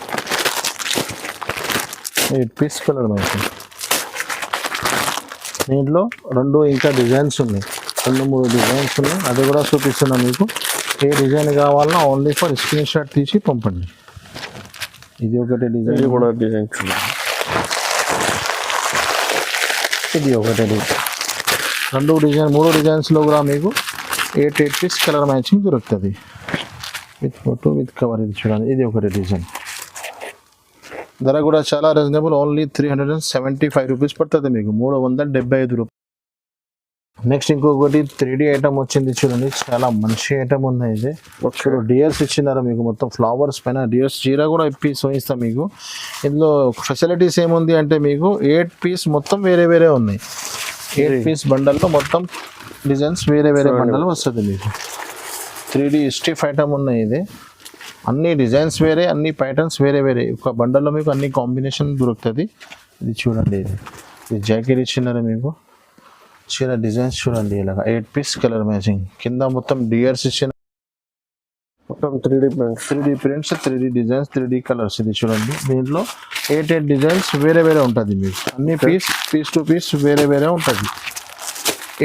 Speaker 1: 8 పీస్ కలర్ మ్యాచింగ్. దీంట్లో 2 ఇంకా డిజైన్స్ ఉన్నాయి, 2-3 డిజైన్స్ ఉన్నాయి. అది కూడా చూపిస్తున్నాను మీకు. ఏ డిజైన్ కావాలన్నా ఓన్లీ ఫర్ స్క్రీన్ షాట్ తీసి పంపండి. ఇది ఒకటి డిజైన్,
Speaker 2: కూడా డిజైన్ చూడండి.
Speaker 1: ఇది ఒకటి డిజైన్. 2 డిజైన్, 3 డిజైన్స్లో కూడా మీకు 8 పీస్ కలర్ మ్యాచింగ్ దొరుకుతుంది. With photo with cover. ఇది చూడండి, ఇది ఒకటి డిజైన్. ధర కూడా చాలా రీజనబుల్, ఓన్లీ 375 రూపీస్ పడుతుంది మీకు, 375 రూపాయలు. నెక్స్ట్ ఇంకొకటి 3D ఐటమ్ వచ్చింది చూడండి, చాలా మంచి ఐటమ్ ఉన్నాయి. ఇది ఒకసారి డియర్స్ ఇచ్చినారు మీకు, మొత్తం ఫ్లవర్స్ పైన డియర్స్ చీర కూడా ఇప్పి సోయిస్తాం మీకు. ఇందులో ఫెసిలిటీస్ ఏముంది అంటే మీకు 8 పీస్ మొత్తం వేరే వేరే ఉన్నాయి. 8 పీస్ బండల్లో మొత్తం డిజైన్స్ వేరే వేరే బండల్ వస్తుంది మీకు. 3D స్టిఫ్ ఐటమ్ ఉన్నాయి. ఇది అన్ని డిజైన్స్ వేరే, అన్ని ప్యాటర్న్స్ వేరే వేరే, ఒక బండల్లో మీకు అన్ని కాంబినేషన్ దొరుకుతుంది. ఇది చూడండి, ఇది జాకెట్ ఇచ్చినారు మీకు, చీర డిజైన్స్ చూడండి ఇలాగా 8 పీస్ కలర్ మ్యాచింగ్, కింద మొత్తం డియర్స్ ఇచ్చిన
Speaker 2: మొత్తం 3D
Speaker 1: prints 3D designs 3D colours. ఇది చూడండి, దీంట్లో 8 డిజైన్స్ వేరే వేరే ఉంటుంది మీకు, అన్ని పీస్ టు పీస్ వేరే వేరే ఉంటుంది.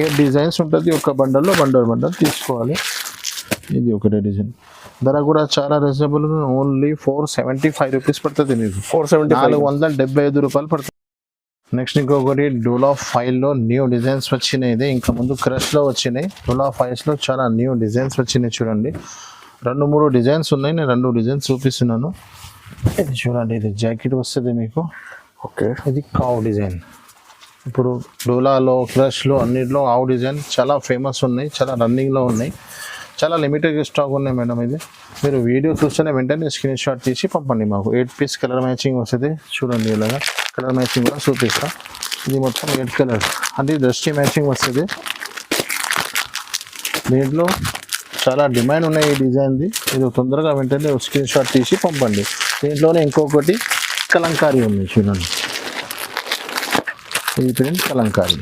Speaker 1: 8 డిజైన్స్ ఉంటుంది ఒక బండల్లో, బండల్ తీసుకోవాలి. ఇది ఒకటే డిజైన్. ధర కూడా చాలా రీజనబుల్, ఓన్లీ 475 రూపీస్ పడుతుంది మీకు, 475 రూపాయలు పడుతుంది. నెక్స్ట్ ఇంకొకటి డోలా ఫైల్లో న్యూ డిజైన్స్ వచ్చినాయి. ఇంకా ముందు క్రష్లో వచ్చినాయి, డోలా ఫైల్స్లో చాలా న్యూ డిజైన్స్ వచ్చినాయి చూడండి. 2-3 డిజైన్స్ ఉన్నాయి, నేను 2 డిజైన్స్ చూపిస్తున్నాను. ఇది చూడండి, ఇది జాకెట్ వస్తుంది మీకు.
Speaker 2: ఓకే,
Speaker 1: ఇది కావ్ డిజైన్. ఇప్పుడు డోలాలో క్రష్లో అన్నిట్లో ఆవ్ డిజైన్ చాలా ఫేమస్ ఉన్నాయి, చాలా రన్నింగ్లో ఉన్నాయి, చాలా లిమిటెడ్ స్టాక్ ఉన్నాయి మేడం. ఇది మీరు వీడియో చూస్తేనే వెంటనే స్క్రీన్ షాట్ తీసి పంపండి మాకు. 8 పీస్ కలర్ మ్యాచింగ్ వస్తుంది చూడండి, ఇలాగా కలర్ మ్యాచింగ్ కూడా చూపిస్తా. ఇది మొత్తం 8 కలర్స్, అది దృష్టి మ్యాచింగ్ వస్తుంది. దీంట్లో చాలా డిమాండ్ ఉన్నాయి ఈ డిజైన్ది. ఇది తొందరగా వెంటనే స్క్రీన్ షాట్ తీసి పంపండి. దీంట్లోనే ఇంకొకటి కలంకారీ ఉంది చూడండి, ఈ ప్రింట్ కలంకారీ.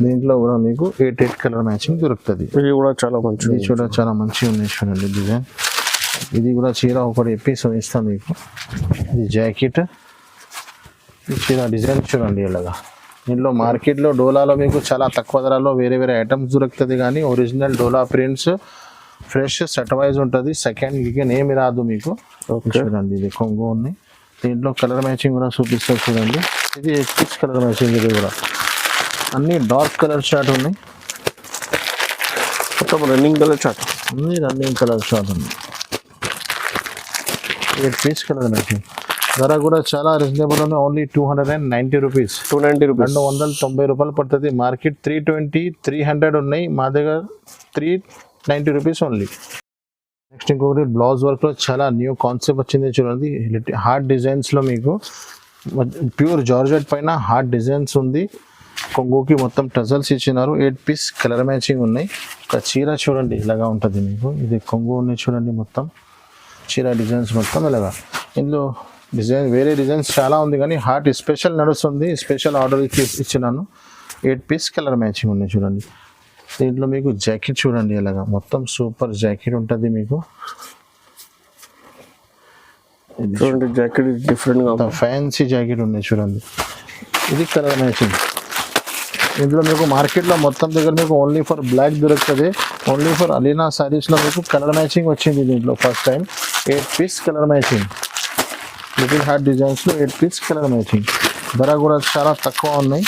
Speaker 1: దీంట్లో కూడా మీకు 8 కలర్ మ్యాచింగ్ దొరుకుతుంది.
Speaker 2: ఇది కూడా చాలా మంచి,
Speaker 1: ఇది కూడా చాలా మంచిగా ఉన్నాయి చూడండి డిజైన్. ఇది కూడా చీర ఒకటి పీస్ ఇస్తాం మీకు. ఇది జాకెట్, ఈ చీర డిజైన్ చూడండి ఇలాగా. దీంట్లో మార్కెట్లో డోలాలో మీకు చాలా తక్కువ ధరలో వేరే వేరే ఐటమ్స్ దొరుకుతుంది, కానీ ఒరిజినల్ డోలా ప్రింట్స్ ఫ్రెష్ సెట్ వైజ్ ఉంటుంది, సెకండ్ గికెన్ ఏమి రాదు మీకు. చూడండి, ఇది కొంగు ఉన్నాయి. దీంట్లో కలర్ మ్యాచింగ్ కూడా చూపిస్తారు చూడండి. ఇది 8 పీస్ కలర్ మ్యాచింగ్. ఇది కూడా అన్ని డార్క్ కలర్ షార్ట్ ఉన్నాయి,
Speaker 2: మొత్తం రన్నింగ్ కలర్ షార్ట్,
Speaker 1: అన్ని రన్నింగ్ కలర్ షార్ట్ ఉంది. 8 పీస్ కలర్ మ్యాచింగ్. ధర కూడా చాలా రీజనబుల్ ఉంది, ఓన్లీ 290 రూపీస్, 290 రూపాయలు పడుతుంది. మార్కెట్ 320, 300 ఉన్నాయి, మా దగ్గర 390 రూపీస్ ఓన్లీ. నెక్స్ట్ ఇంకొకటి బ్లౌజ్ వర్క్లో చాలా న్యూ కాన్సెప్ట్ వచ్చింది చూడండి. హార్ట్ డిజైన్స్లో మీకు ప్యూర్ జార్జెట్ పైన హార్ట్ డిజైన్స్ ఉంది. కొంగుకి మొత్తం టజల్స్ ఇచ్చినారు. 8 పీస్ కలర్ మ్యాచింగ్ ఉన్నాయి. ఒక చీర చూడండి ఇలాగా ఉంటుంది మీకు. ఇది కొంగు ఉన్నాయి చూడండి, మొత్తం చీర డిజైన్స్ మొత్తం ఇలాగా. ఇందులో డిజైన్ వేరే డిజైన్స్ చాలా ఉంది, కానీ హార్ట్ స్పెషల్ నడుస్తుంది, స్పెషల్ ఆర్డర్ ఇచ్చినాను. 8 పీస్ కలర్ మ్యాచింగ్ ఉన్నాయి చూడండి. దీంట్లో మీకు జాకెట్ చూడండి ఇలాగా, మొత్తం సూపర్ జాకెట్ ఉంటుంది మీకు.
Speaker 2: చూడండి, జాకెట్ డిఫరెంట్గా
Speaker 1: ఫ్యాన్సీ జాకెట్ ఉన్నాయి చూడండి. ఇది కలర్ మ్యాచింగ్. ఇందులో మీకు మార్కెట్లో మొత్తం దగ్గర మీకు ఓన్లీ ఫర్ బ్లాక్ దొరుకుతుంది, ఓన్లీ ఫర్ అలీనా సారీస్లో మీకు కలర్ మ్యాచింగ్ వచ్చింది దీంట్లో first time. 8 piece colour matching, little heart డిజైన్స్లో 8 పీస్ కలర్ మ్యాచింగ్. ధర కూడా చాలా తక్కువ ఉన్నాయి,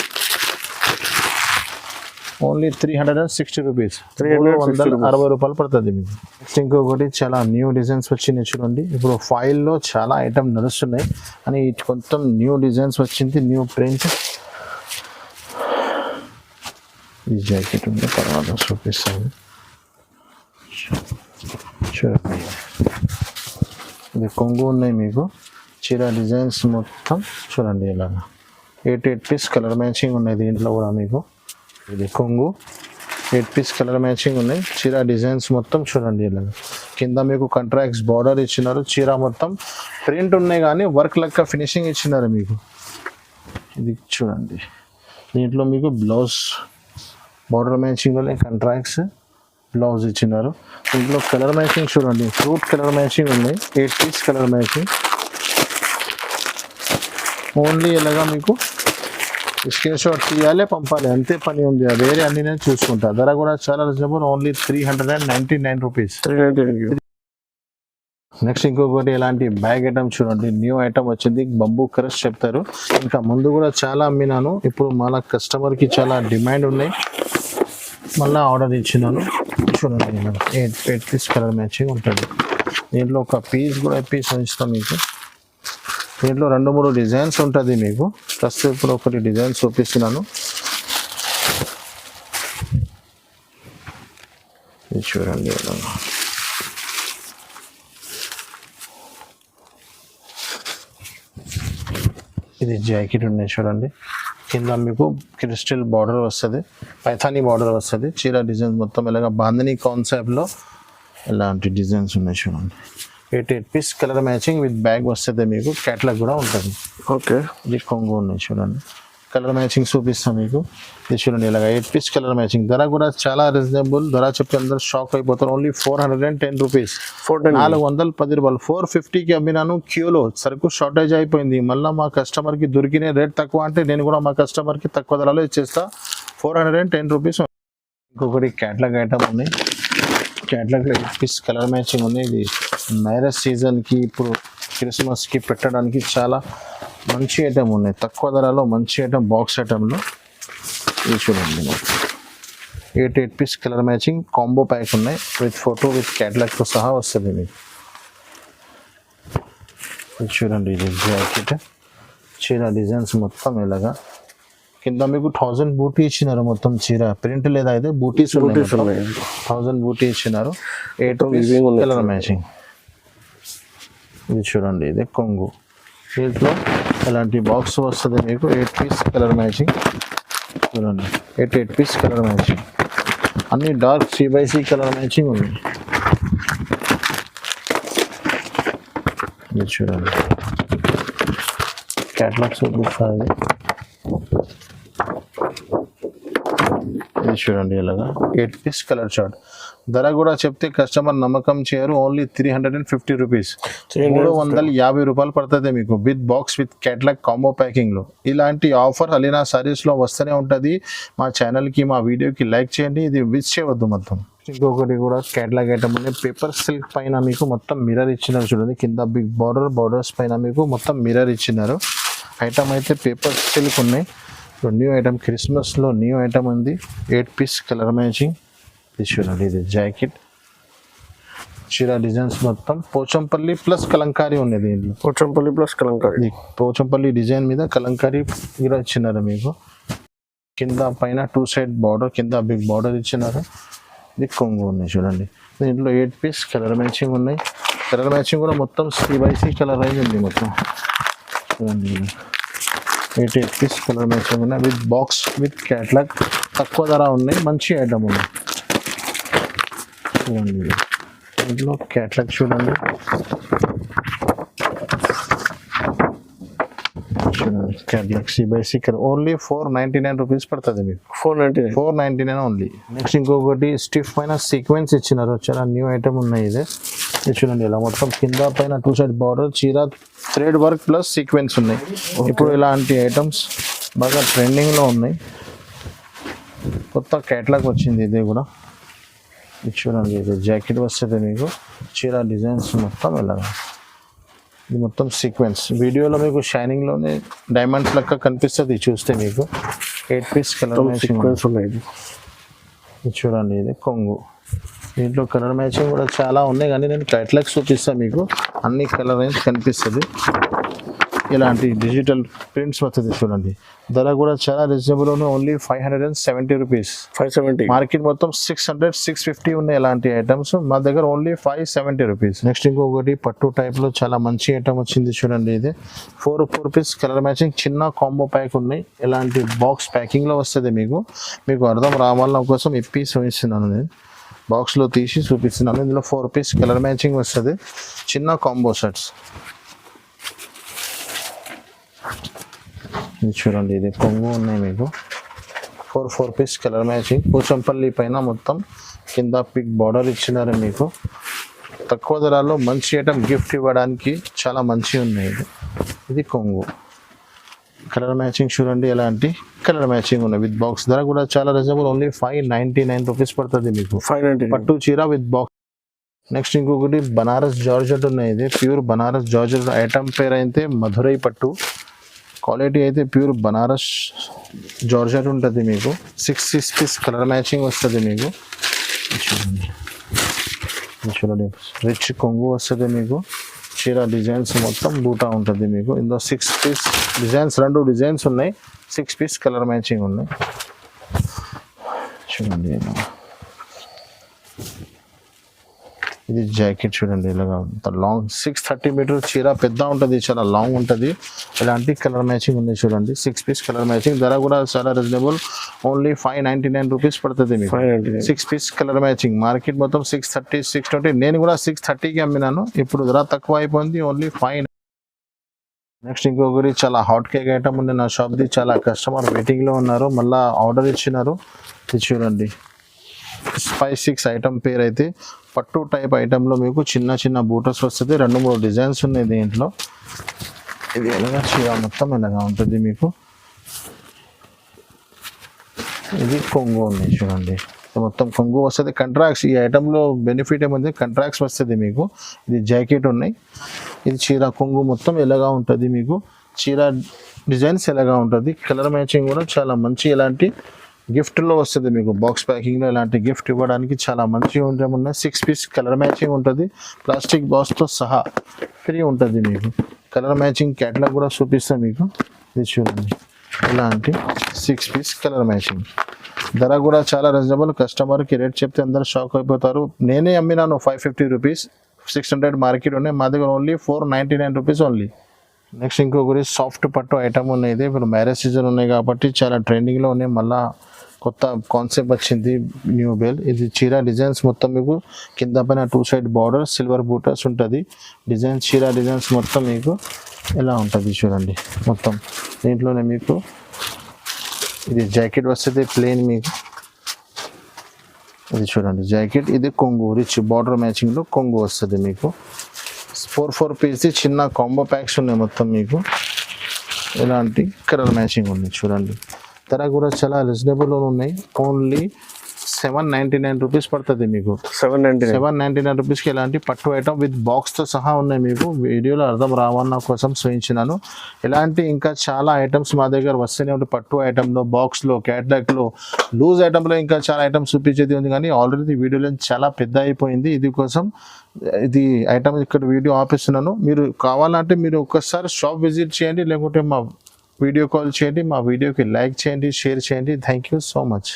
Speaker 1: ఓన్లీ 360 రూపీస్, 360 రూపాయలు పడుతుంది మీకు. నెక్స్ట్ ఇంకొకటి చాలా న్యూ డిజైన్స్ వచ్చినాయి చూడండి. ఇప్పుడు ఫైల్లో చాలా ఐటమ్ నడుస్తున్నాయి, అని కొంచెం న్యూ డిజైన్స్ వచ్చింది, న్యూ ప్రింట్. ఈ జాకెట్ ఉంది, తర్వాత చూపిస్తాను చూడండి. ఇది కొంగు ఉన్నాయి మీకు, చీర డిజైన్స్ మొత్తం చూడండి ఇలాగా. 8 పీస్ కలర్ మ్యాచింగ్ ఉన్నాయి దీంట్లో కూడా మీకు. ఇది కొంగు 8 పీస్ కలర్ మ్యాచింగ్ ఉన్నాయి. చీర డిజైన్స్ మొత్తం చూడండి ఇలాగా. కింద మీకు కాంట్రాక్ట్స్ బార్డర్ ఇచ్చినారు, చీర మొత్తం ప్రింట్ ఉన్నాయి కానీ వర్క్ లెక్క ఫినిషింగ్ ఇచ్చినారు మీకు. ఇది చూడండి, దీంట్లో మీకు బ్లౌజ్ బార్డర్ మ్యాచింగ్లోనే కాంట్రాక్ట్స్ బ్లౌజ్ ఇచ్చినారు. దీంట్లో కలర్ మ్యాచింగ్ చూడండి, ఫ్రూట్ కలర్ మ్యాచింగ్ ఉన్నాయి. 8 పీస్ కలర్ మ్యాచింగ్ ఓన్లీ ఇలాగా మీకు స్క్రీన్ షాట్ తీయాలి, పంపాలి, అంతే పని ఉంది. వేరే అన్ని నేను చూసుకుంటా. ధర కూడా చాలా రీజనబుల్, ఓన్లీ 399 రూపీస్. నెక్స్ట్ ఇంకొకటి ఇలాంటి బ్యాగ్ ఐటమ్ చూడండి, న్యూ ఐటమ్ వచ్చింది, బంబూ క్రష్ చెప్తారు. ఇంకా ముందు కూడా చాలా అమ్మినాను, ఇప్పుడు మళ్ళీ కస్టమర్కి చాలా డిమాండ్ ఉన్నాయి, మళ్ళీ ఆర్డర్ ఇచ్చినాను. చూడండి ఎయిట్ పీస్ కలర్ మ్యాచింగ్ ఉంటుంది. దీంట్లో ఒక పీస్ కూడా పీస్ ఉంచుతాం మీకు. దీంట్లో 2-3 డిజైన్స్ ఉంటుంది మీకు. ప్రస్తుతం ఇప్పుడు ఒకటి డిజైన్ చూపిస్తున్నాను. ఇది చూడండి ఇలా. ఇది జాకెట్ ఉన్నాయి చూడండి. కింద మీకు క్రిస్టల్ బార్డర్ వస్తుంది, పైథానీ బార్డర్ వస్తుంది. చీర డిజైన్స్ మొత్తం ఇలాగ బాంధనీ కాన్సెప్ట్లో ఇలాంటి డిజైన్స్ ఉన్నాయి చూడండి. 8 piece colour matching with bag వస్తుంది మీకు. క్యాట్లాగ్ కూడా ఉంటుంది.
Speaker 2: ఓకే,
Speaker 1: ఇది కొంగు ఉన్నాయి చూడండి. కలర్ మ్యాచింగ్ చూపిస్తాం మీకు. ఇది చూడండి ఇలాగ 8 పీస్ కలర్ మ్యాచింగ్. ధర కూడా చాలా రీజనబుల్. ధర చెప్తే అందరూ షాక్ అయిపోతారు. ఓన్లీ 410 రూపీస్, 410 రూపాయలు. 450కి అమ్మినాను. క్యూలో సరుకు షార్టేజ్ అయిపోయింది. మళ్ళీ మా కస్టమర్కి దొరికిన రేట్ తక్కువ అంటే నేను కూడా మా కస్టమర్కి తక్కువ ధరలో ఇచ్చేస్తా. 410 రూపీస్. ఇంకొకటి క్యాట్లాగ్ ఐటమ్ ఉన్నాయి. క్యాట్లాగ్లో 8 పీస్ కలర్ మ్యాచింగ్ ఉన్నాయి. ఇది మ్యారేజ్ సీజన్కి ఇప్పుడు క్రిస్మస్కి పెట్టడానికి చాలా మంచి ఐటమ్ ఉన్నాయి. తక్కువ ధరలో మంచి ఐటమ్, బాక్స్ ఐటంలో. ఇది చూడండి 8 piece colour matching combo pack ఉన్నాయి. విత్ ఫోటో విత్ క్యాట్లాగ్తో సహా వస్తుంది మీకు. ఇది చూడండి ఇది జాకెట్. చీర డిజైన్స్ మొత్తం ఇలాగా. కింద మీకు 1000 బూటీ ఇచ్చినారు. మొత్తం చీర ప్రింట్ లేదా అయితే బూటీస్ ఉన్నాయి. 1000 బూటీ ఇచ్చినారు. 8 కలర్ మ్యాచింగ్. ఇది చూడండి ఇది కొంగు. దీంట్లో ఇలాంటి బాక్స్ వస్తుంది మీకు. 8 పీస్ కలర్ మ్యాచింగ్ చూడండి. 8 పీస్ కలర్ మ్యాచింగ్. అన్ని డార్క్ CBC కలర్ మ్యాచింగ్ ఉంది. ఇది చూడండి క్యాట్లాగ్ చూపిస్తుంది. ఇది చూడండి ఇలాగా 8 పీస్ కలర్ చార్ట్. ధర కూడా చెప్తే కస్టమర్ నమ్మకం చేయరు. ఓన్లీ 350 రూపీస్, 350 రూపాయలు పడుతుంది మీకు. With box with catalogue combo ప్యాకింగ్లో. ఇలాంటి ఆఫర్ అలీనా సారీస్లో వస్తూనే ఉంటుంది. మా ఛానల్కి మా వీడియోకి లైక్ చేయండి. ఇది మిస్ చేయవద్దు మొత్తం. ఇంకొకటి కూడా క్యాట్లాగ్ ఐటమ్ ఉంది. పేపర్ సిల్క్ పైన మీకు మొత్తం మిర్రర్ ఇచ్చినారు చూడండి. కింద బిగ్ బార్డర్స్ పైన మీకు మొత్తం మిర్రర్ ఇచ్చినారు. ఐటమ్ అయితే పేపర్ సిల్క్ ఉన్నాయి. న్యూ ఐటమ్, క్రిస్మస్లో న్యూ ఐటమ్ ఉంది. 8 పీస్ కలర్ మ్యాచింగ్. ఇది చూడండి ఇది జాకెట్. చీర డిజైన్స్ మొత్తం పోచంపల్లి ప్లస్ కలంకారీ ఉన్నది. దీంట్లో
Speaker 2: పోచంపల్లి ప్లస్ కలంకారీ.
Speaker 1: పోచంపల్లి డిజైన్ మీద కలంకారీ కూడా ఇచ్చినారు మీకు. కింద పైన 2 సైడ్ బార్డర్, కింద బిగ్ బార్డర్ ఇచ్చినారు. ఇది కొంగు ఉన్నాయి చూడండి. దీంట్లో 8 పీస్ కలర్ మ్యాచింగ్ ఉన్నాయి. కలర్ మ్యాచింగ్ కూడా మొత్తం CBC కలర్ రేంజ్ ఉంది మొత్తం చూడండి. 8 పీస్ కలర్ మ్యాచింగ్ ఉన్నాయి. With box with catalogue. తక్కువ ధర ఉన్నాయి. మంచి ఐటమ్ ఉంది చూడండి. దీంట్లో క్యాట్లాగ్ చూడండి. చూడండి catalogue CBC colour. Only 499 rupees పడుతుంది మీకు. 499 ఓన్లీ. నెక్స్ట్ ఇంకొకటి స్టిఫ్ పైన సీక్వెన్స్ ఇచ్చినారు. చాలా న్యూ ఐటమ్ ఉన్నాయి. ఇది చూడండి ఇలా మొత్తం కింద పైన 2 సైడ్ బార్డర్, చీర థ్రెడ్ వర్క్ ప్లస్ సీక్వెన్స్ ఉన్నాయి. ఇప్పుడు ఇలాంటి ఐటమ్స్ బాగా ట్రెండింగ్లో ఉన్నాయి. కొత్త క్యాట్లాగ్ వచ్చింది ఇది కూడా. ఇది చూడండి ఇది జాకెట్ వస్తుంది మీకు. చీర డిజైన్స్ మొత్తం ఇలాగా. ఇది మొత్తం సీక్వెన్స్. వీడియోలో మీకు షైనింగ్లోనే డైమండ్స్ లెక్క కనిపిస్తుంది చూస్తే మీకు. 8 పీస్ కలర్ సీక్వెన్స్ ఉన్నాయి. ఇది చూడండి ఇది కొంగు. దీంట్లో కలర్ మ్యాచింగ్ కూడా చాలా ఉన్నాయి కానీ నేను క్యాట్లాగ్ చూపిస్తాను మీకు. అన్ని కలర్ రేంజ్ కనిపిస్తుంది. ఇలాంటి డిజిటల్ ప్రింట్స్ వస్తుంది చూడండి. ధర కూడా చాలా రీజనబుల్ ఉన్నాయి. Only 570 rupees. 570. మార్కెట్ మొత్తం 600, 650 ఉన్నాయి ఇలాంటి ఐటమ్స్. మా దగ్గర ఓన్లీ 570 రూపీస్. నెక్స్ట్ ఇంకొకటి పట్టు టైప్లో చాలా మంచి ఐటమ్ వచ్చింది చూడండి. ఇది 4 పీస్ కలర్ మ్యాచింగ్ చిన్న కాంబో ప్యాక్ ఉన్నాయి. ఇలాంటి బాక్స్ ప్యాకింగ్లో వస్తుంది మీకు. మీకు అర్థం రావాలన్న కోసం ఇప్పి చూపిస్తున్నాను. నేను బాక్స్లో తీసి చూపిస్తున్నాను. ఇందులో 4 పీస్ కలర్ మ్యాచింగ్ వస్తుంది. చిన్న కాంబో సెట్స్. ఇది చూడండి ఇది కొంగు ఉన్నాయి మీకు. 4 పీస్ కలర్ మ్యాచింగ్. పోచంపల్లి పైన మొత్తం కింద పిక్ బార్డర్ ఇచ్చినారు మీకు. తక్కువ ధరలో మంచి ఐటమ్ గిఫ్ట్ ఇవ్వడానికి చాలా మంచి ఉన్నాయి. ఇది కొంగు. కలర్ మ్యాచింగ్ చూడండి ఎలాంటి కలర్ మ్యాచింగ్ ఉన్నాయి విత్ బాక్స్. ధర కూడా చాలా రీజనబుల్. ఓన్లీ 599 రూపీస్ పడుతుంది మీకు. 590 పట్టు చీర విత్ బాక్స్. నెక్స్ట్ ఇంకొకటి బనారస్ జార్జెట్ ఉన్నాయి. ఇది ప్యూర్ బనారస్ జార్జెట్. ఐటమ్ పేరు అయితే మధురై పట్టు. క్వాలిటీ అయితే ప్యూర్ బనారస్ జార్జెట్ ఉంటుంది మీకు. 6 పీస్ కలర్ మ్యాచింగ్ వస్తుంది మీకు. చూడండి ఇది చూడండి రిచ్ కొంగు వస్తుంది మీకు చీర డిజైన్స్ మొత్తం బూటా ఉంటుంది మీకు ఇందులో 6 పీస్ డిజైన్స్ 2 డిజైన్స్ ఉన్నాయి 6 పీస్ కలర్ మ్యాచింగ్ ఉన్నాయి చూడండి ఇది జాకెట్ చూడండి ఇలాగా లాంగ్ 630 మీటర్ చీర పెద్ద ఉంటుంది చాలా లాంగ్ ఉంటుంది ఇలాంటి కలర్ మ్యాచింగ్ ఉంది చూడండి 6 పీస్ కలర్ మ్యాచింగ్ ధర కూడా చాలా రీజనబుల్ ఓన్లీ 599 రూపీస్ పడుతుంది మీకు 6 పీస్ కలర్ మ్యాచింగ్ మార్కెట్ మొత్తం 630 620 నేను కూడా 630కి అమ్మినాను ఇప్పుడు ధర తక్కువ అయిపోయింది ఓన్లీ 5. నెక్స్ట్ ఇంకొకటి చాలా హాట్ కేక్ ఐటమ్ ఉంది నా షాప్ది చాలా కస్టమర్ వెయిటింగ్లో ఉన్నారు మళ్ళీ ఆర్డర్ ఇచ్చినారు ఇది చూడండి 5-6 ఐటమ్ పేరు అయితే పట్టు టైప్ ఐటెంలో మీకు చిన్న చిన్న బూటస్ వస్తుంది 2-3 డిజైన్స్ ఉన్నాయి దీంట్లో ఇది ఎలాగా చీర మొత్తం ఎలాగా ఉంటుంది మీకు ఇది కొంగు ఉంది చూడండి మొత్తం కొంగు వస్తుంది కంట్రాక్ట్స్ ఈ ఐటెంలో బెనిఫిట్ ఏముంది కంట్రాక్ట్స్ వస్తుంది మీకు ఇది జాకెట్ ఉన్నాయి ఇది చీర కొంగు మొత్తం ఎలాగా ఉంటుంది మీకు చీర డిజైన్స్ ఎలాగా ఉంటుంది కలర్ మ్యాచింగ్ కూడా చాలా మంచి ఎలాంటి గిఫ్ట్లో వస్తుంది మీకు బాక్స్ ప్యాకింగ్లో ఇలాంటి గిఫ్ట్ ఇవ్వడానికి చాలా మంచిగా ఉంటాయి 6 పీస్ కలర్ మ్యాచింగ్ ఉంటుంది ప్లాస్టిక్ బాక్స్తో సహా ఫ్రీ ఉంటుంది మీకు కలర్ మ్యాచింగ్ క్యాటలాగ్ కూడా చూపిస్తాం మీకు ఇది చూడండి ఇలాంటి 6 పీస్ కలర్ మ్యాచింగ్ ధర కూడా చాలా రీజనబుల్ కస్టమర్కి రేట్ చెప్తే అందరూ షాక్ అయిపోతారు నేనే అమ్మినాను 550 రూపీస్ 600 మార్కెట్ ఉన్నాయి మా దగ్గర ఓన్లీ 499 రూపీస్ ఓన్లీ. నెక్స్ట్ ఇంకొకటి సాఫ్ట్ పట్టు ఐటమ్ ఉన్నాయి ఇది ఇప్పుడు మ్యారేజ్ సీజన్ ఉన్నాయి కాబట్టి చాలా ట్రెండింగ్లో ఉన్నాయి మళ్ళీ కొత్త కాన్సెప్ట్ వచ్చింది న్యూ బేల్ ఇది చీర డిజైన్స్ మొత్తం మీకు కింద పైన 2 సైడ్ బార్డర్ సిల్వర్ బూటర్స్ ఉంటుంది డిజైన్స్ చీర డిజైన్స్ మొత్తం మీకు ఎలా ఉంటుంది చూడండి మొత్తం దీంట్లోనే మీకు ఇది జాకెట్ వస్తుంది ప్లెయిన్ మీకు ఇది చూడండి జాకెట్ ఇది కొంగు రిచ్ బార్డర్ మ్యాచింగ్లో కొంగు వస్తుంది మీకు 4 పీస్ చిన్న కాంబో ప్యాక్స్ ఉన్నాయి మొత్తం మీకు ఇలాంటి కలర్ మ్యాచింగ్ ఉంది చూడండి ధర కూడా చాలా రీజనబుల్ ఉన్నాయి ఓన్లీ 799 రూపీస్ పడుతుంది మీకు 799 రూపీస్కి ఇలాంటి పట్టు ఐటమ్ విత్ బాక్స్తో సహా ఉన్నాయి మీకు వీడియోలో అర్థం రావన్న కోసం చూపించినాను ఇలాంటి ఇంకా చాలా ఐటమ్స్ మా దగ్గర వస్తూనే ఉంటాయి పట్టు ఐటమ్లో బాక్స్లో క్యాట్లాగ్లో లూజ్ ఐటమ్లో ఇంకా చాలా ఐటమ్స్ చూపించేది ఉంది కానీ ఆల్రెడీ వీడియోలో చాలా పెద్ద అయిపోయింది ఇది కోసం ఇది ఐటమ్ ఇక్కడ వీడియో ఆపిస్తున్నాను మీరు కావాలంటే మీరు ఒక్కసారి షాప్ విజిట్ చేయండి లేకుంటే మా వీడియో కాల్ చేయండి మా వీడియోకి లైక్ చేయండి షేర్ చేయండి థ్యాంక్ యూ సో మచ్.